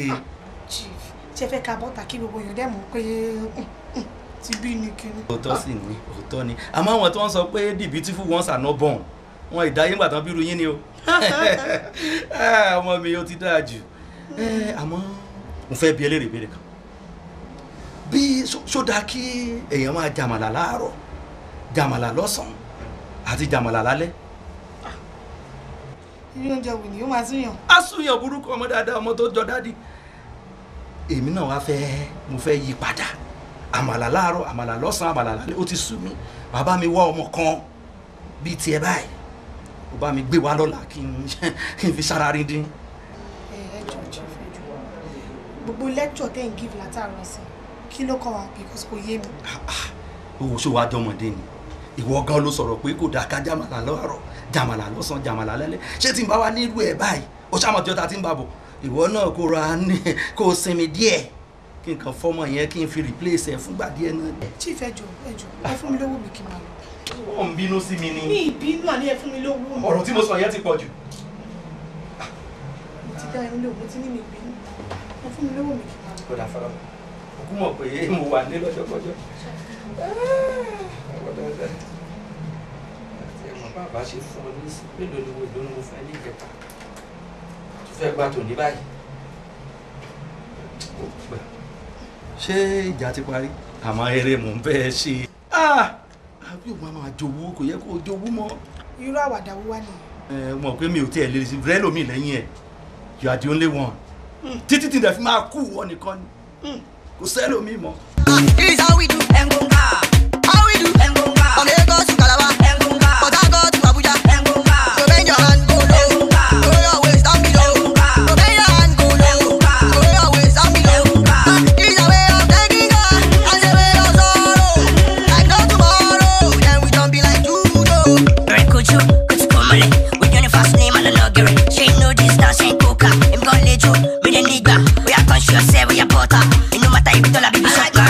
[SPEAKER 8] Chief ṣe fẹ́ ka bọ́tà kí gbogbo èèyàn dẹ̀ mọ̀ pé ti bí ni kiri.
[SPEAKER 11] òótọ́ sì ni òótọ́ ni àmọ́ àwọn tí wọ́n sọ pé the beautiful ones are not born wọn ìdáyé ńgbà tán bírú yín ni o ọmọ mi ó ti dáa jù àmọ́ mo fẹ́ bi ẹlẹ́rìí ìbéèrè kan bí ṣódà kí èèyàn máa jàmàlà láàárọ̀ jàmàlà lọ́sàn-án àti jàmàlà lálẹ́.
[SPEAKER 8] irú oúnjẹ wò ni ó máa súnyàn.
[SPEAKER 11] a súnyàn burúkú ọmọ dáadáa ọmọ tó jọ dádì èmi náà wá mo fẹ́ yí padà àmàlà láàárọ̀ àmàlà lọ́sàn-án àmàlà lálẹ́ ó ti sú mi bàbá mi wá ọmọ kan bíi tiẹ̀ báyìí ó bá mi gbé wá lọ́la kí n fi sára rí dín.
[SPEAKER 8] gbogbo lecture tẹ́ ń give látàárọ̀ sí kí ló kọ́ wa because kò yé mi.
[SPEAKER 11] owó ṣó wàá jọmọdé ni ìwọ gan ló sọ̀rọ̀ pé kò dáa ká jàmàlà láàárọ̀ jàmàlà lọ́sàn jàmàlà lálẹ́ ṣé tí n bá wá nílùú ẹ̀ báyìí ó ṣàmọ̀jọ́ ta ti ń bá bọ̀ ìwọ náà kó ra ní kó sinmi díẹ̀ kí n kàn fọmọ yẹn kí n fi replace ẹ̀ fúngbà díẹ̀ náà.
[SPEAKER 8] Chief ẹjọ ẹ fún mi lówó mi kí n máa lọ.
[SPEAKER 11] wọ́n ń bínú sí mi ni.
[SPEAKER 8] mi ìbínú àní ẹ fún mi lówó mi.
[SPEAKER 11] ọ̀rọ̀ tí mo sọ yẹn ti pọ̀ jù.
[SPEAKER 8] mo ti dá ẹni lóhùn mo ti ní mi ìbínú ẹ fún mi lówó mi kí n máa lọ.
[SPEAKER 11] kódà fara òkú mọ̀ pé mo wà ní lọ́jọ́kọ́jọ́. bàbá ṣe fún ọ ní mélòó ni wo ìdónú mo fẹ́ ní ìjẹta tó fẹ́ gbà tó ní báyìí. ṣé ìjà ti parí àmọ́ eré mò ń bẹ́ẹ̀ ṣe. àbí òun máa jowú kò yẹ kó jowú mọ́.
[SPEAKER 8] irú àwàdà wo wá nìyẹn.
[SPEAKER 11] mọ̀ pé mi ò tiẹ̀ lè rí rẹ́ lómi lẹ́yìn ẹ̀ you are the only one. títí tí dẹ̀ fi máa kú wọn nìkan ni kò sẹ́lómi mọ́.
[SPEAKER 12] This is how we do Engonga. How we do Engonga. From Lagos to Calabar, Engonga. Port Harcourt to Abuja, Engonga. So bend your hand, go low. Engonga. Go your waist down below. Engonga. So bend your hand, go low. Engonga. Go your waist down below. Engonga. This is a way of taking her, and a way of sorrow. Like no tomorrow, then we don't be like judo.
[SPEAKER 13] Very cool, good comedy. With universe name and a luxury. She ain't no distance, ain't coca. I'm gonna let you, me the nigga. We are conscious, say we are butter. It no matter if you don't have baby shot, girl.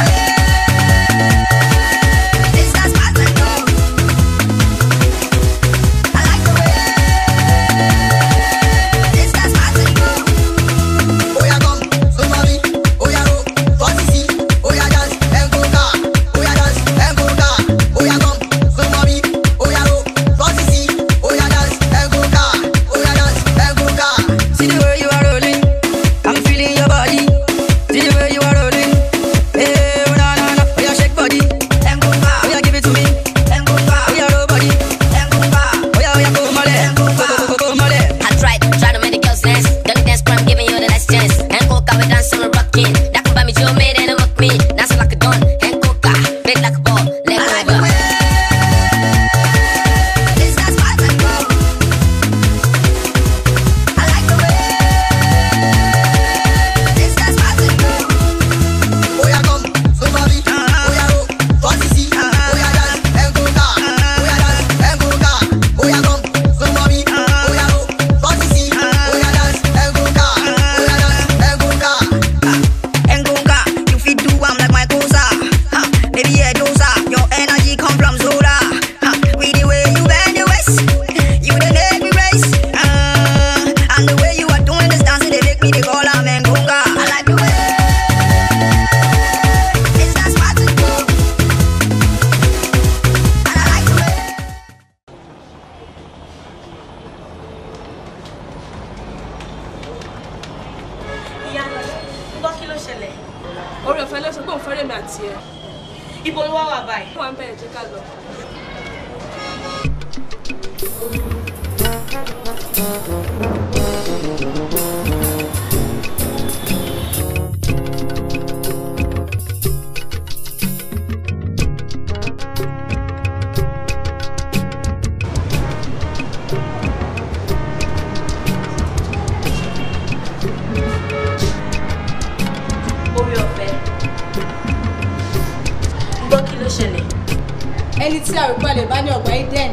[SPEAKER 14] ẹni tí àrùpalẹ̀ bá ní ọgbà Eden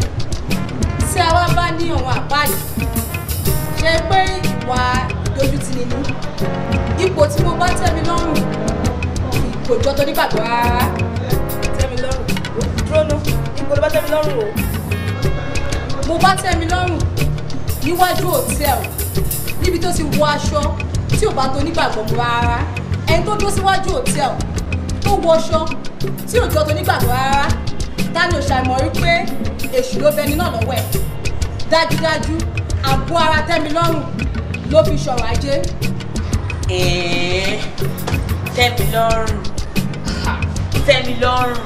[SPEAKER 14] tí a wá bá ní ọ̀wọ́n àpáàdì ṣe pé ìwà ìdójútì nínú ipò tí mo bá tẹ́mi lọ́rùn kò jọ tó nígbàgbọ́ rárá tẹ́mi lọ́rùn dúró ná lọ́rùn o. Mo bá tẹ́ mi lọ́rùn níwájú hòtẹ́ẹ̀lì níbi tó ti wọ aṣọ tí ò bá tó nígbàgbọ́ mu rárá. Ẹni tó dúró síwájú hòtẹ́ẹ̀lì tó wọṣọ tí ò jọ tó nígbàgbọ́ rárá. Dání ò ṣàìmọ̀ rí pé èṣù ló bẹni náà lọ́wọ́ ẹ̀. Dájúdájú àgọ́ ara tẹ́mi lọ́rùn ló fi ṣọ̀rọ̀ ajé.
[SPEAKER 15] Tẹ́mi lọ́rùn. Tẹ́mi lọ́rùn.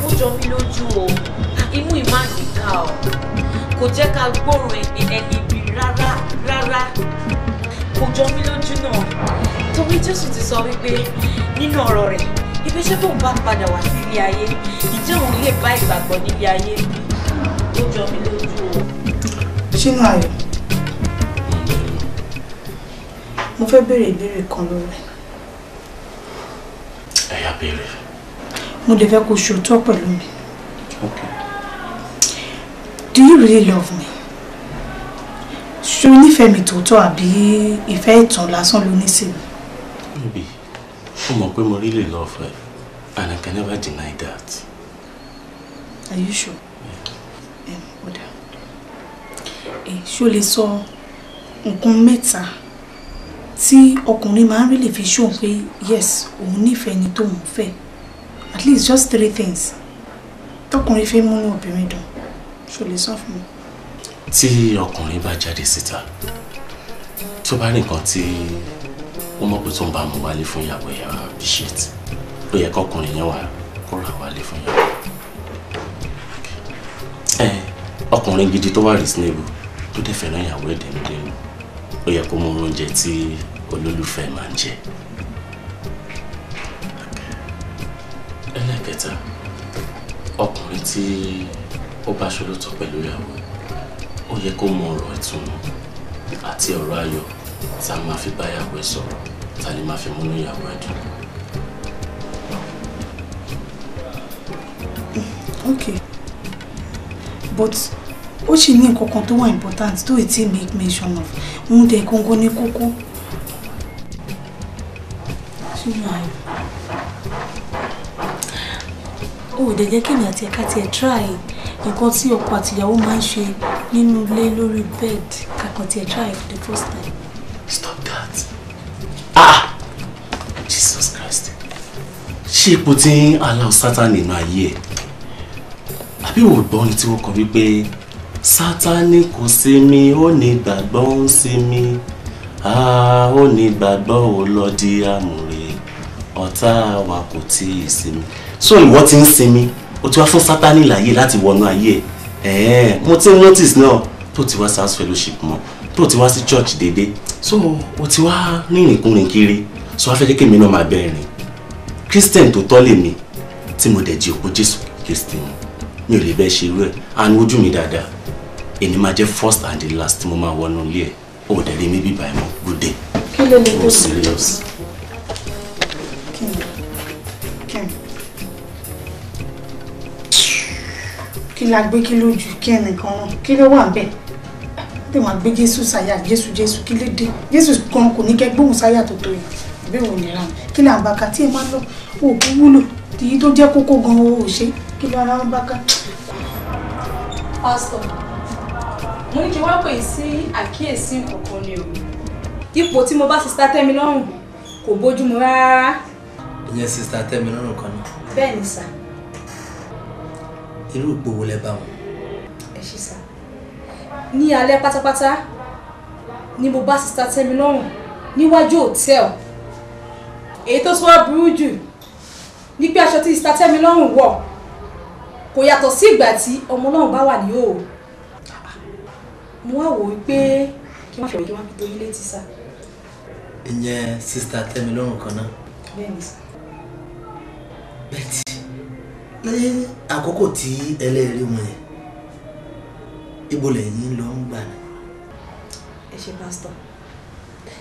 [SPEAKER 15] Ó jọ mí lójú o. Imú ìmáàdìká o. Kò jẹ́ ká gbóòrò ẹni ibi rárá rárá. Kò jọ mí lójú náà. Torí Jésù ti sọ wípé nínú ọ̀rọ̀ rẹ̀, ibi iṣẹ́ tó ń bá padà wá sí ilé ayé, ìjẹ́ òun lè bá ìgbàgbọ́ nílé ayé bí. Ó jọ mí lójú o.
[SPEAKER 8] Ṣínú Ayọ̀, mo fẹ́ béèrè ìbéèrè kan lọ́wọ́ ẹ̀.
[SPEAKER 5] Ẹ̀yà béèrè.
[SPEAKER 8] Mo lè fẹ́ kó ṣòótọ́ pẹ̀lú mi.
[SPEAKER 5] Okay.
[SPEAKER 8] Do you really love me? Ṣé o nífẹ̀ẹ́ mi tòótọ́ àbí ìfẹ́ ìtàn lásán ló ní sí mi?
[SPEAKER 5] Maybe. Ó mọ̀ pé mo really love her and I can never deny that.
[SPEAKER 8] Are you sure? Ọ̀dà. Ṣé o lè sọ nǹkan mẹ́ta tí ọkùnrin máa ń rí lè fi ṣó pé yes, òun nífẹ̀ẹ́ ni tóun fẹ́? At least just 3 things. Tọkùnrin fẹ́ múnú obìnrin dùn. Ṣé o lè sọ fún mi?
[SPEAKER 5] Tí ọkùnrin bá jáde síta, tó bá rí nǹkan tí ó mọ̀ pé tó ń bá mú wálé fún ìyàwó ẹ̀yà appreciate, ó yẹ kọkùnrin yẹn wà kó ra wálé fún ìyàwó. Ọkùnrin gidi tó wà reasonable tó dẹ̀ fẹ́ràn ìyàwó ẹ̀ dẹ̀nudẹ̀nu, ó yẹ kó mú oúnjẹ tí olólùfẹ́ máa ń jẹ. Ẹlẹ́kẹta, ọkùnrin tí ó bá ṣolótọ́ pẹ̀lú ìyàwó ẹ̀, ó yẹ kó mọ ọ̀rọ̀ ìtùnú àti ọ̀rọ̀ ayọ̀ tá a máa fi bá ìyàwó ẹ̀ sọ̀rọ̀, tá a lè máa fi múnú ìyàwó ẹ̀ dùn.
[SPEAKER 8] Okay, but ó sì ní nǹkan kan tó wà important tó ì tí make mention of. Òun dẹ̀ gangan ní kókó.
[SPEAKER 6] Ṣínú Ayọ̀, ó dẹ̀ jẹ́ kí èmi àti ẹ̀ka tiẹ̀ try nǹkan tí ọkọ àtìyàwó máa ń ṣe nínú ilé lórí bed, kàkàn tiẹ̀ try for the first time.
[SPEAKER 5] Stop that. Jesus Christ. Ṣé ipò tí ń allow Satan nínú ayé ẹ̀? Àbí ò gbọ́ ní tí wọ́n kọ wípé Sátánì kò sí mi, ó ní gbàgbọ́ ń sí mi. Ó ní gbàgbọ́ ò lọ di àmùrè. Ọ̀tá wa kò tí ì sinmi. So ìwọ ti ń sinmi, ó ti wá fún Sátánì láyé láti wọnú ayé ẹ̀. Mo ti notice náà tó ti wá South Fellowship mọ́, tó ti wá sí church dédé. So ó ti wá ní ìrìnkúrìn kiri. So wá fẹ́ jẹ́ kí èmi náà máa bẹ̀rẹ̀ rìn. Christian tó tọ́ lèmi tí mo dẹ̀ jí òpó Jésù Kristi mu. Mi ò lè bẹ́ẹ̀ ṣe irú ẹ̀. Àánú ojú mi dáadáa. Èmi máa jẹ́ first and the last tí mo máa wọnú ilé ẹ̀. Ó dẹ̀ rí mi bíbá ẹ̀ mọ́. Good day.
[SPEAKER 8] Kí ló lè tó?
[SPEAKER 5] Oh, serious.
[SPEAKER 8] Kí la gbé kí lójú kí ẹnìkan rán? Kí ló wà ńbẹ̀? Tí wọ́n gbé Jésù sáyà, Jésù kí ló dé? Jésù kan kò ní kẹ́ gbóhùn sáyà tó tó yìí. Bí òun nìran. Kí là ń bá ka tí ẹ máa lọ? O kò wúlò. Èyí tó jẹ́ kókó gan-an o ṣe. Kí ló ara ń bá ká?
[SPEAKER 14] Pásítọ̀, mo ní kí wá pè sí àkíyèsí nǹkan ni o. Ipò tí mo bá sista Tẹ́mi lọ́rùn kò bójúmu rárá.
[SPEAKER 11] Ìyẹn sista Tẹ́mi lọ́rùn kan ni.
[SPEAKER 14] Bẹ́ẹ̀ ni sà.
[SPEAKER 11] Irú ipò wo lẹ bá wọn?
[SPEAKER 14] Ẹ ṣé sà. Ní alẹ́ pátápátá ni mo bá sista Tẹ́mi lọ́rùn níwájú hòtẹ́ẹ̀lì. Èyí tó tún wá burú jù ní pé aṣọ tí sista Tẹ́mi lọ́rùn wọ̀ kò yàtọ̀ sí ìgbà tí ọmọ náà bá wà ní òòrùn. Mo wá wò wípé kí wọ́n fẹ̀rẹ̀ kí wọ́n fi tó ilé ti sá.
[SPEAKER 11] Ìyẹn sista Tẹ́mi lọ́rùn kan náà.
[SPEAKER 14] Bẹ́ẹ̀ ni sà.
[SPEAKER 11] Bẹ́ẹ̀ni, ní àkókò tí ẹlẹ́rìí wọn yẹn, ibo lẹ́yìn lọ ń gbà ní.
[SPEAKER 14] Ẹ ṣé pásítọ̀.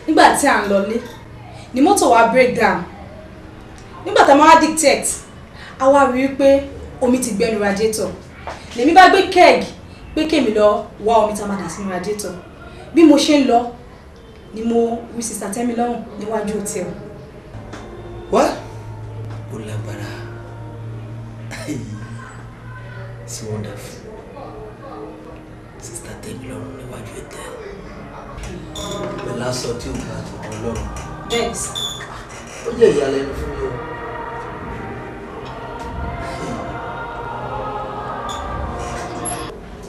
[SPEAKER 14] Nígbà tí à ń lọlé ni mọ́tò wa break down. Nígbà tá a máa dictate, a wá rí i pé omi ti gbẹnu radiator. Lèmi bá gbé keg pé kémi lọ wá omi tá a máa dà sínú radiator. Bí mo ṣe ń lọ ni mo rí sista Tẹ́mi lọ́rùn níwájú hòtẹ́ẹ̀lì.
[SPEAKER 11] Wá? Ó lágbára. It's wonderful. Sister Temilorun níwájú ìtẹ́. Pẹ̀lú aṣọ tí ò bá àtọ̀kọ́ lọ́rùn.
[SPEAKER 3] Thanks.
[SPEAKER 11] Ó jẹ́ ìyàlẹ́nu fún mi o.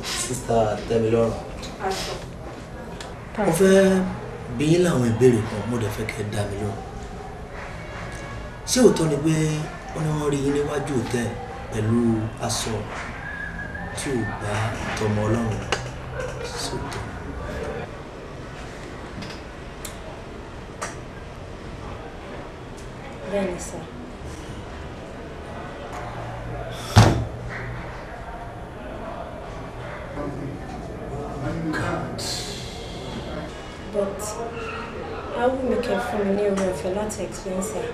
[SPEAKER 11] Sister Temilorun. Mo fẹ́ bi yín láwọn ìbéèrè kan mo dẹ̀ fẹ́ kẹ́ dá mi lóhùn. Ṣé òótọ́ ni pé wọ́n ní wọ́n rí yín níwájú ìtẹ́ pẹ̀lú aṣọ tí ò bá tọmọ Ọlọ́run sóòótọ́?
[SPEAKER 3] Bẹ́ẹ̀ni sir.
[SPEAKER 11] God.
[SPEAKER 3] But how will make it fún mi ní orí ọ̀fẹ́ láti explain sir?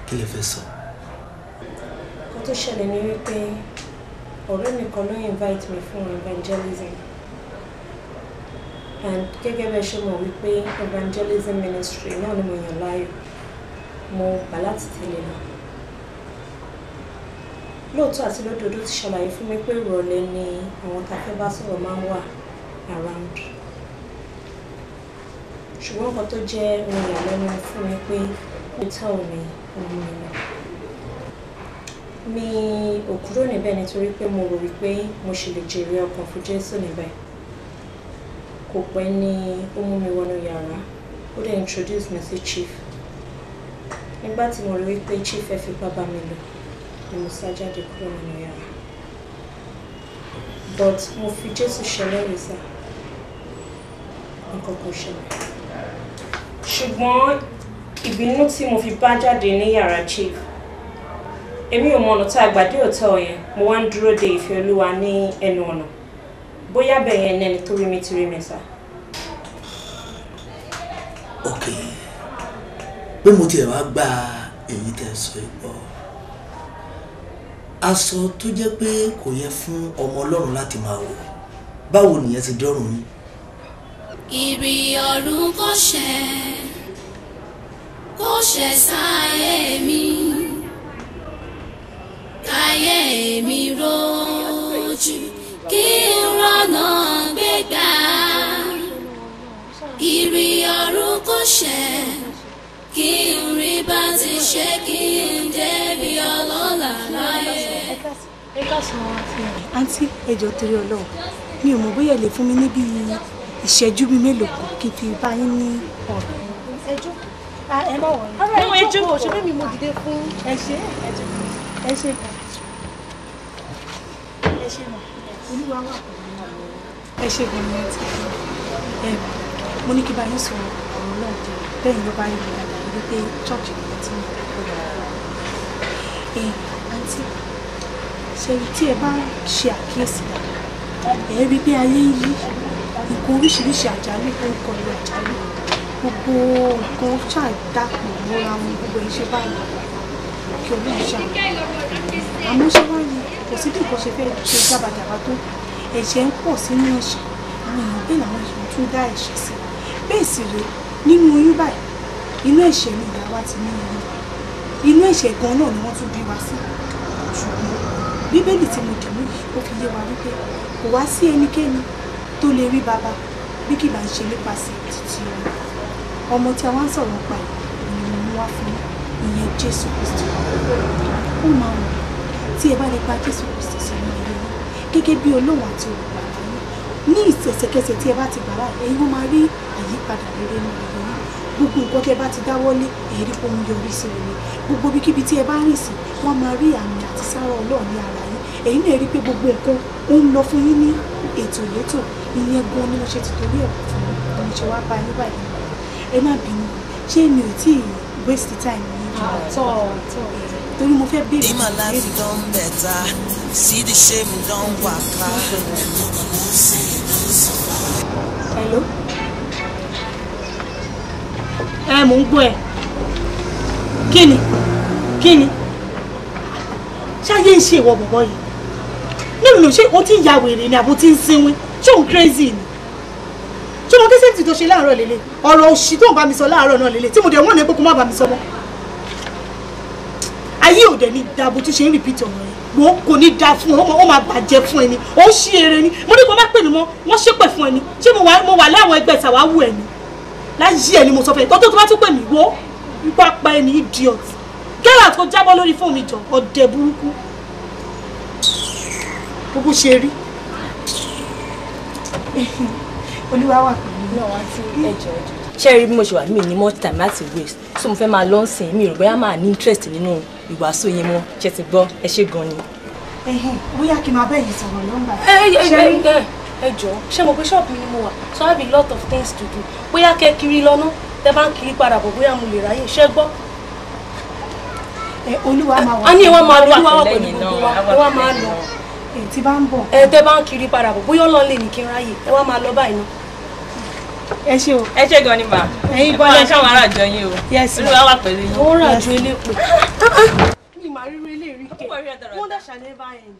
[SPEAKER 11] Kí lẹ fẹ́ sọ?
[SPEAKER 3] Kó tó ṣẹlẹ̀ ní wípé ọ̀rẹ́ mi kan ló invite me fún evangelism. And gẹ́gẹ́ bẹ́ẹ̀ ṣe mọ̀ wípé evangelism ministry náà ni mo yàn láàyò. Mo gbà láti tẹ̀lé lọ. Lóòótọ́ àti lódodo ti ṣàlàyé fún mi pé ìrọ̀lẹ́ ni àwọn tá a fẹ́ bá sọ̀rọ̀ máa ń wà around. Ṣùgbọ́n nǹkan tó jẹ́ ohun ìyàlẹ́nu fún mi pé hotel ni òun mi lọ. Mi ò kúrò níbẹ̀ nítorí pé mo rò wípé mo ṣì lè jèrè ọkàn fún Jésù níbẹ̀. Kò pẹ́ ni ó mú mi wọnú yàrá, ó dẹ̀ introduce mi sí chief. Nígbà tí mo rí wípé chief fẹ́ fipá bá mi lò ni mo sá jáde kúrò nínú yàrá. But mo fi Jésù ṣẹlẹ́rìí sá. Nǹkan kò ṣẹlẹ̀. Ṣùgbọ́n ìbínú tí mo fi bá jáde ní yàrá chief. Èmi ò mọ ọ̀nà tá a gbà dé hòtẹ́ẹ̀lì yẹn, mo wá ń dúró de ìfẹ́ Olúwa ní ẹnu ọ̀nà. Bóyá bẹ́ẹ̀ yẹn ẹni tó rí mi ti rí mi sá.
[SPEAKER 11] Ok. Pé mo tiẹ̀ wá gba èyí tẹ́ sọ ìpọ̀. Aṣọ tó jẹ́ pé kò yẹ fún ọmọ Ọlọ́run láti máa wọ̀. Báwo nìyẹn ti dọ́rùn yín?
[SPEAKER 1] Ìrì ọ̀run kò ṣẹ̀ sáyé mi, káyé mi rojú kí n rọ́nà gbégbá. Ìrì ọ̀run kò ṣẹ̀ kí n rí bá ti ṣe kí n débi ọlọ́lá láyé.
[SPEAKER 8] Àǹtí ẹjọ́ torí Ọlọ́run mi ò mọ̀ bóyá ẹ lè fún mi níbi ìṣẹ́jú bíi mélòó kan kí n fi bá yín ní ọ̀rọ̀.
[SPEAKER 14] ẹjọ́ ẹ má wọ̀ ọ́ ẹjọ́ kò ṣe bẹ́ẹ̀ mi mo dìde fún ẹ ṣe kan ẹ ṣe mọ̀ olúwa wà pẹ̀lú
[SPEAKER 8] ẹ ṣe gan ni ti mo ní kí bá yín sọ ọ̀rọ̀ náà bẹ́ẹ̀ ló bá yín lọ dàgbà wípé church ni ti ń bọ̀. Àǹtí ṣe tí ẹ bá ṣe àkíyèsí ẹ rí pé ayé ń yí nǹkan oríṣiríṣi àjálù tó ń kọlu àjálù gbogbo nǹkan ṣàdàpọ̀ mọ́ra wọn gbogbo iṣẹ́ báyìí kí Ọlọ́run ṣàlùkò àmọ́ ṣé wá ní kò sí bí nǹkan ṣe fẹ́ ṣe jábàjàbá tó ẹ̀ṣẹ̀ ń pọ̀ sínú ẹ̀ṣẹ̀ àwọn èèyàn bẹ́ẹ̀ làwọn èèyàn tún dá ẹ̀ṣẹ̀ sí bẹ́ẹ̀ sì rèé nínú oyún báyìí inú ẹ̀ṣẹ̀ ni ìyá wa ti ní oyún inú ẹ̀ṣẹ̀ gan náà ni wọ́n tún bí wa sí ṣùgbọ́n bíbélì tí mo dì mú yìí ó fi yé wa wípé kò wá sí ẹnikẹ́ni tó lè rí bàbá bí kì bá ń ṣe nípasẹ̀ títí ọmọ tí a wá ń sọ̀rọ̀ pa ìyẹn mo mú wá fún ìyẹn Jésù Kristi ó máa wọ̀ tí ẹ bá lè gba Jésù Kristi sínú ayé yín gẹ́gẹ́ bí Ọlọ́run àti olùgbàlà yín ní ìṣẹ̀ṣẹ̀kẹsẹ̀ tí ẹ bá ti gbàrà ẹ̀yin ó máa rí àyípadà rere nínú ayé yín gbogbo nǹkan tí ẹ bá ti dáwọ́lé ẹ̀rí kó ń yọrí sí rere gbogbo ibikíbi tí ẹ bá rìn sí wọ́n máa rí àmì àti sára Ọlọ́run ní ara yín ẹ̀yin náà rí pé gbogbo nǹkan ó ń lọ fún yín ní ètò ìlétò ìyẹn gan ni mo ṣe ti torí ẹ̀ fún mi mo ṣe wá bá yín báyìí ẹ má bínú ṣé mi ò tí ì waste time yín torí mo fẹ́ béèrè.
[SPEAKER 16] My life done better, see the shame don waka.
[SPEAKER 8] Hello. Mò ń gbọ́ ẹ. Kí ni? Ṣáyé ń ṣe ìwọ bọ̀bọ̀ yìí. Nílùú ṣé o ti ń ya wèrè ni àbò tí ń sinwin? Ṣé òun crazy ni? Ṣé mo kí sẹ́ǹtì tó ṣe láàárọ̀ lélẹ̀? Ọ̀rọ̀ òṣì tó ń bá mi sọ láàárọ̀ náà lélẹ̀ tí mo dẹ̀ wọ́n ní pé kó má bá mi sọ mọ́. ayé òde ní dàbò tí ṣe ń repeat ọ̀rọ̀ yẹn wo kò ní da fún ọ ó máa bàjẹ́ fún ẹni ó ń ṣí eré ni mo ní kó má pè mí mọ́ wọ́n ṣépè fún ẹni ṣé mo wà láwọn ẹgbẹ́ ṣàwáwù ẹni láyé ẹni mo sọ fẹ́ tó tó bá tún pè mí wo ipò apá ẹni idiot gẹ́rà tó jábọ́ lórí fóònù mi jọ ọ̀dẹ̀ burúkú gbogbo ṣe rí olúwa wà pẹ̀lú náà wá sí ẹjọ́
[SPEAKER 17] ṣé rí bí mo ṣe wà mí ní much time láti waste so mo fẹ́ máa lọ sìn mi rò bóyá máa ní interest nínú ìwàásù yín mọ́ ṣe ti gbọ́ ẹ ṣé gan ni.
[SPEAKER 8] bóyá kí n máa bẹ́ẹ̀ yìí sọ̀rọ̀ lọ́ngbà.
[SPEAKER 17] ẹ jọ ṣé mo pé ṣọ́ọ̀bù ni mo wà so I have a lot of things to do bóyá kẹ́ kiri lọ́nà tẹ́ bá ń kiri padà bọ̀ bóyá mo lè ráyè ṣẹ́ gbọ́.
[SPEAKER 8] olúwa máa wà
[SPEAKER 17] á ní ìwọ máa lọ àtìlẹ́yìn náà ẹ wá máa lọ
[SPEAKER 8] tí bá ń bọ̀.
[SPEAKER 17] tẹ́ bá ń kiri padà bọ̀ bóyá Ọlọ́run lè ní kí n ráyè ẹ wá máa lọ báyìí náà.
[SPEAKER 8] ẹ ṣé o.
[SPEAKER 15] ẹ ṣé gan ni mà.
[SPEAKER 8] ẹ̀yin
[SPEAKER 15] bọ́ ẹ ṣáwọn ará àjọ yín o. olúwa wà pẹ̀lú yín.
[SPEAKER 17] ó rà ju elépo.
[SPEAKER 8] mi máa ríro ilé rí kẹ wọ́n dàṣà never end.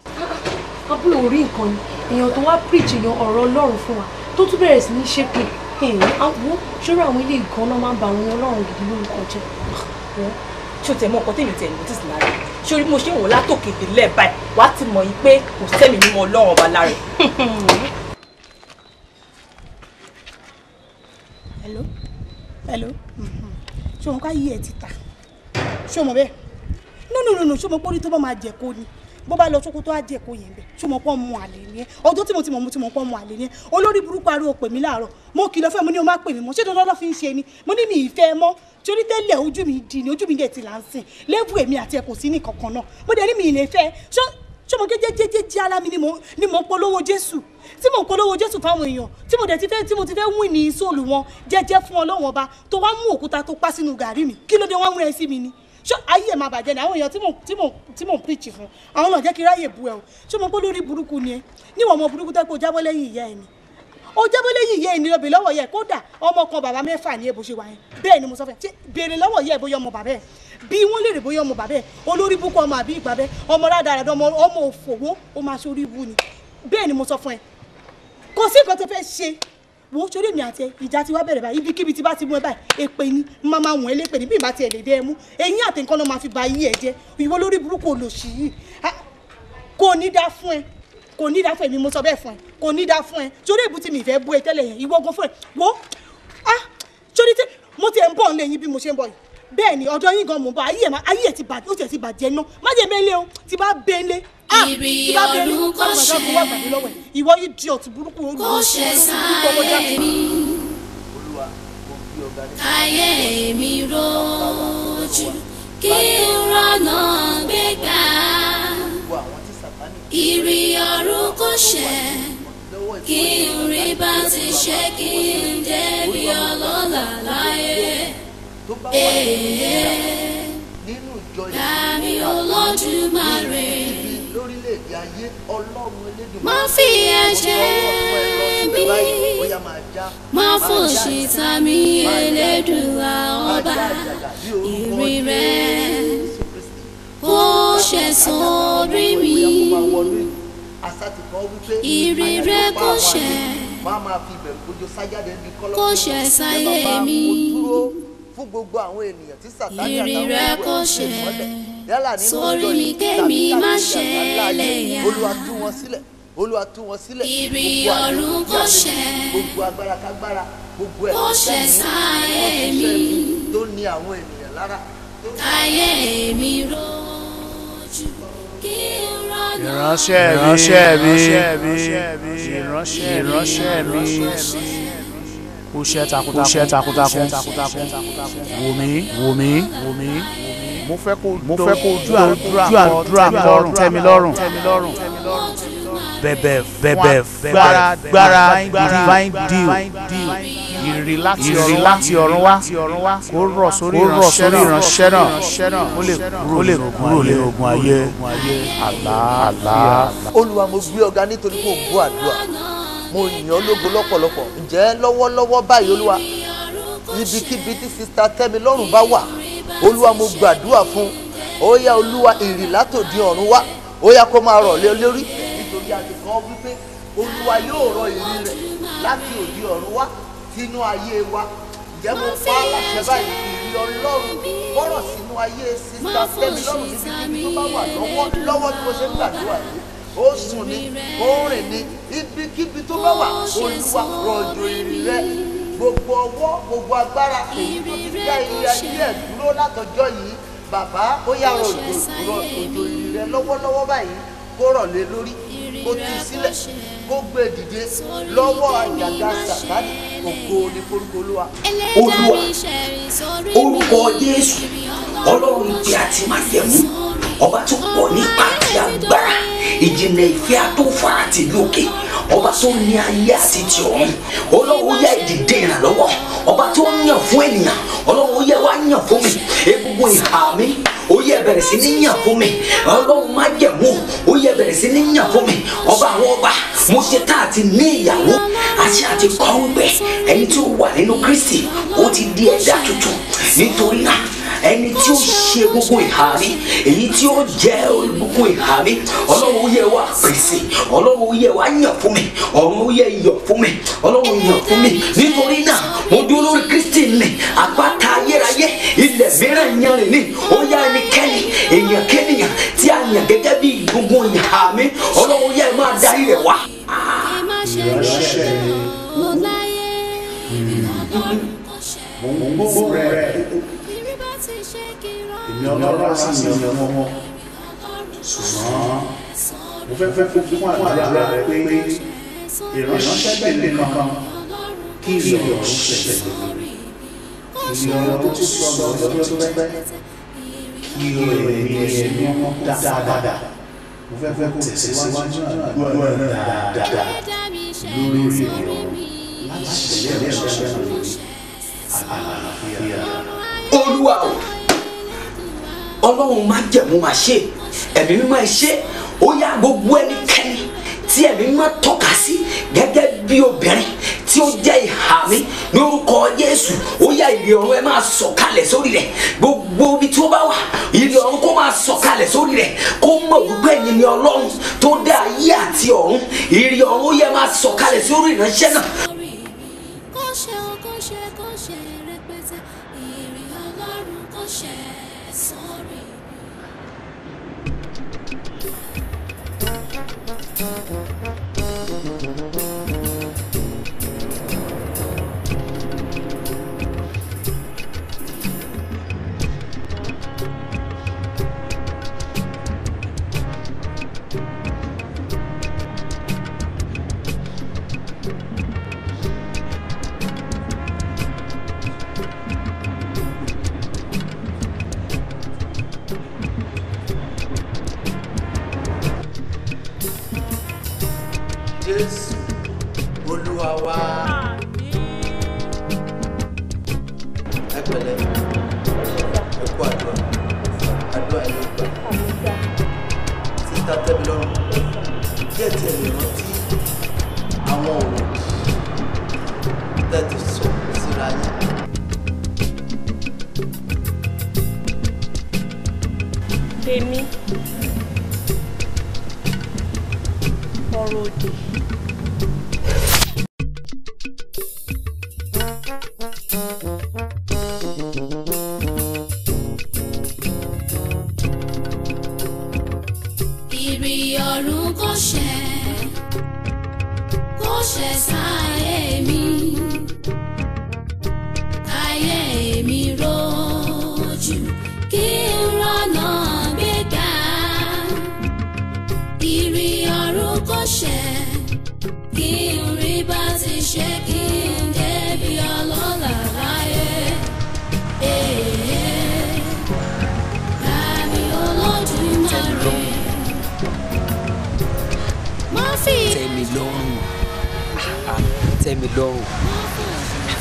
[SPEAKER 8] abúlé orí nǹkan ni èèyàn tó wá preach èèyàn ọ̀rọ̀ Ọlọ́run fún wa tó tún bẹ̀rẹ̀ sí ní ṣépè àwọn ṣọ́rọ̀ àwọn ilé nǹkan náà máa ń ba àwọn Ọlọ́run gidi lórúkọ jẹ́.
[SPEAKER 17] ṣé o tẹ̀ mọ́ ọkọ tèmi tẹ̀ notice lára ṣé orí mo ṣe wò látòkè délẹ̀ báyìí wàá ti mọ̀ yìí pé kò sẹ́mi mímọ́ Ọlọ́run ọba lára.
[SPEAKER 8] hello ṣé wọn ká yí ẹ ti ta ṣé mo bẹ́ẹ̀ no ṣé mo pọ́n tó bá máa jẹ kó ni bó bá lọ sókó tó á jẹ kó yẹn bẹ́ẹ̀ ṣé mo pọ́n mu àlè ni ẹ ọjọ́ tí mo pọ́n mu àlè ni ẹ olórí burúkú ariwo pè mí láàárọ̀ mo kìlọ̀ fẹ́ mo ní o má pè mí mọ́ ṣé dandan lọ́ fi ń ṣe ni mo ní mi ìfẹ́ mọ́ torí tẹ́lẹ̀ ojú mi di ni ojú mi dẹ̀ ti là ń sìn lẹ́bù èmi àti ẹ̀ kò sí ní kankan náà mo dẹ̀ ní mi ì lè fẹ́ ṣé mo jẹ́jẹ́jẹ́jẹ́ alámi ni mo polówó Jésù tí mo polówó Jésù fáwọn èèyàn tí mo ti fẹ́ wìn ní sóòlù wọn jẹ́jẹ́ fún Ọlọ́run ọba tó wá mú òkúta tó pa sínú gàrí mi kí ló dé wọ́n rẹ̀ sí mi ni ṣé ayé ẹ̀ máa bàjẹ́ ni àwọn èèyàn tí mò ń preach fún àwọn náà jẹ́ kí ráyè bu ẹ o ṣé mo pé lórí burúkú ni ẹ níwọ̀n ọmọ burúkú tó pé o jábọ́ lẹ́yìn ìyá ẹ ni ó jábọ́ lẹ́yìn ìyá ẹ ni obì lọ́wọ́ yẹ kódà ọmọ kan bàbá mẹ́fà ní ebò ṣe wà yẹn bẹ́ẹ̀ ni mo sọ fẹ́ béèrè lọ́wọ́ yẹ bóyá ọmọ bàbá ẹ bí wọ́n lè rè bóyá ọmọ bàbá ẹ olórí búkú ọmọ àbí ìgbà bẹ́ẹ̀ ọmọ rádaràdà ọmọ òfòwò ó máa ṣorí ibu ni bẹ́ẹ̀ ni mo sọ fún ẹ kò sí nǹkan tó fẹ́ ṣe wo sórí mi àti ìjà tí wá bẹ̀rẹ̀ báyìí ibikíbi tí bá ti mú ẹ báyìí èpè ni máa máa wọ̀n ẹ́ lépè ní bí ìbá tiẹ̀ lè dé ẹ mú eyín àti nǹkan náà máa fi ba ayé ẹ jẹ́ ìwọ lórí burúkú olòṣì yìí kò ní dá fún ẹ kò ní dá fún ẹ mi mo sọ bẹ́ẹ̀ fún ẹ kò ní dá fún ẹ sórí èbúté mi ìfẹ́ bú ẹ tẹ́lẹ̀ yẹn ìwọ gan fún ẹ wo sórí tí mo ti ẹ̀ ń bọ̀ nílé yín bí mo ṣe ń bọ̀ yìí bẹ́ẹ̀ ni ọ̀dọ̀ yín gan mo bọ̀ ayé ẹ̀ ti bàjẹ́ ó ti ẹ̀ ti bàjẹ́ náà má jẹ́ mẹ́lẹ́ o ti bá bẹ́ẹ̀lẹ́
[SPEAKER 1] ìrì ọdún kò ṣe
[SPEAKER 8] ìwọ idiot burúkú olùkọ́
[SPEAKER 1] kò ṣe sáyé mi ayé mi rojú kí n rọ́nà gbégbá ìrì ọdún kò ṣe kí n rí bá ti ṣe kí n débi ọlọ́lá láyé dàbí Olódùmarè
[SPEAKER 18] lórílẹ̀-èdè ayé ọlọ́run elédùn.
[SPEAKER 1] má fi ẹ̀jẹ̀ mi má fòṣì ta mi Elédùà ọba ìrì rẹ̀ ó ṣe sórí mi ìrì rẹ̀ kò ṣe kò ṣe sáyé mi
[SPEAKER 18] fún gbogbo àwọn ènìyàn tí Sátánì
[SPEAKER 1] ìrì rẹ̀ kò ṣe sórí mi kémi má ṣe lẹ́yà
[SPEAKER 18] Olúwa tú wọn sílẹ̀ Olúwa tú wọn sílẹ̀
[SPEAKER 1] ìrì ọ̀run kò ṣe
[SPEAKER 18] gbogbo agbára kágbára gbogbo ẹ̀
[SPEAKER 1] kò ṣe sáyé mi
[SPEAKER 18] tó ní àwọn ènìyàn lára.
[SPEAKER 1] ayé mi rojú kí n rọ́nà.
[SPEAKER 19] ìránṣẹ́ mi kò ṣe takuntakun wò mí mo fẹ́ kó dúrà kọrùn tẹ́mi lọ́rùn bẹ̀bẹ̀ gbára divine deal ìrì láti ọ̀run wá kó rọ̀ sórí ìránṣẹ́ náà ó lè kúrò lé ogun ayé àlá.
[SPEAKER 18] Olúwa mo gbé ọ̀gá nítorí kò gbọ́ àdúrà mo yìn ọ́ lógo lọ́pọ̀lọpọ̀ ǹjẹ́ lọ́wọ́lọ́wọ́ báyìí Olúwa ibikíbi tí sista Tẹ́mi lọ́rùn bá wà Olúwa mo gbàdúrà fún ó yá Olúwa ìrì látòdì ọ̀run wá ó yá kó máa rọ̀ lé lórí nítorí àtìkọ́ wípé Olúwa yóò rọ̀ ìrì rẹ̀ láti òdì ọ̀run wá sínú ayé wa ǹjẹ́ mo pa á láṣẹ báyìí ìrì ọlọ́run bọ́rọ̀ sínú ayé sísá Tẹ́milọ́rùn níbikíbi tó bá wà lọ́wọ́ tí mo ṣe ń gbàdúrà yìí ó sùn ní ó rìn ní ibikíbi tó bá wà Olúwa rọ̀jò ìrì rẹ gbogbo ọwọ́ gbogbo agbára èyí tó ti dá ilé ayé ẹ̀ dúró látọjọ́ yìí bàbá ó yá rọ̀jò ìrì rẹ lọ́wọ́lọ́wọ́ báyìí kó rọ̀ lé lórí kó tú sílẹ̀ kó gbé dìde lọ́wọ́ àjàgà Sàtánì ògo ní forúkọ Olúwa.
[SPEAKER 5] Olúwa orúkọ Jésù Ọlọ́run tí a ti máa yẹ mú ọba tó pọ̀ nípa àti agbára ìjìnlẹ̀ ìfẹ́ àtòfara ti lókè ọba tó ní ayé àti ti ọ̀run Ọlọ́run yẹ ìdìde ìrànlọ́wọ́ ọba tó yàn fún ènìyàn Ọlọ́run yẹ wá yàn fún mi egungun ìhà mi ó yẹ bẹ̀rẹ̀ sí ní yàn fún mi Ọlọ́run má jẹ̀mú ó yẹ bẹ̀rẹ̀ sí ní yàn fún mi ọba àwọn ọba mo ṣe tá àti ní ìyàwó àti àti kọ́ wípé ẹni tí ó wà nínú Kristi ó ti di ẹ̀dá tuntun nítorí náà ẹni tí ó ṣe gbogbo ìhà mi èyí tí ó jẹ́ gbogbo ìhà mi Ọlọ́run ó yẹ wá pèsè Ọlọ́run ó yẹ wá yàn fún mi ọ̀run ó yẹ yàn fún mi Ọlọ́run yàn fún mi nítorí náà mo dúró lórí Kristi ní àpáta ayérayé ilẹ̀ mìíràn yanrìn ní ó yá ẹnikẹ́ni èèyàn kẹ́nìyàn tí a yàn gẹ́gẹ́ bí gbogbo ìhà mi Ọlọ́run yẹ máa darí rẹ̀ wá.
[SPEAKER 19] ìránṣẹ́ mo ń gbóhùn rẹ̀ èmi Ọlọ́run sì yan ọmọ ṣùgbọ́n mo fẹ́ fún àdúrà rẹ pé ìránṣẹ́ tẹ̀lé kankan kí ìrì ọ̀run ṣẹlẹ̀ ìrì ọ̀run tó sọ lọ́jọ́ tó pẹ́ kí ẹ̀mí ọmọ dáadáa mo fẹ́ kó tẹ̀síwájú àdúrà dáadáa lórí ìrì ọ̀run láti ṣẹlẹ̀ ìránṣẹ́ lórí àlàáfíà.
[SPEAKER 5] Olúwa o Ọlọ́run má jẹ̀mú máa ṣe ẹ̀mí mímọ́ ẹ ṣe ó yá gbogbo ẹnikẹ́ni tí ẹ̀mí mímọ́ tọ́ka sí gẹ́gẹ́ bí obìnrin tí ó jẹ́ ìhà mi lórúkọ Jésù ó yá ìrì ọ̀run ẹ máa sọ̀kalẹ̀ sórí rẹ̀ gbogbo ibi tí ó bá wà ìrì ọ̀run kó máa sọ̀kalẹ̀ sórí rẹ̀ kó mọ̀ wípé ẹ̀yin ni Ọlọ́run tó dá ayé àti ọ̀run ìrì ọ̀run ó yẹ máa sọ̀kalẹ̀ sórí ìránṣẹ́ náà.
[SPEAKER 18] Jésù Olúwa wa. Ẹ pẹ̀lẹ́ ẹ kú àdúrà ẹ ló gbà. Sísá Tẹ́milọ́rùn díẹ̀ tí ẹ lè rántí àwọn ọ̀rọ̀ tẹ́tí sọ síra yín.
[SPEAKER 2] Tèmi ọ̀rọ̀ òdì.
[SPEAKER 1] Ìrì ọ̀run kò ṣẹ sáyé mi, ayé mi rojú kí n rọ́nà gbégbá. Ìrì ọ̀run kò ṣẹ kí n rí bá ti ṣe kí n débi ọlọ́lá láyé. Àmì Olódùmarè.
[SPEAKER 20] Tẹ́milọ́rùn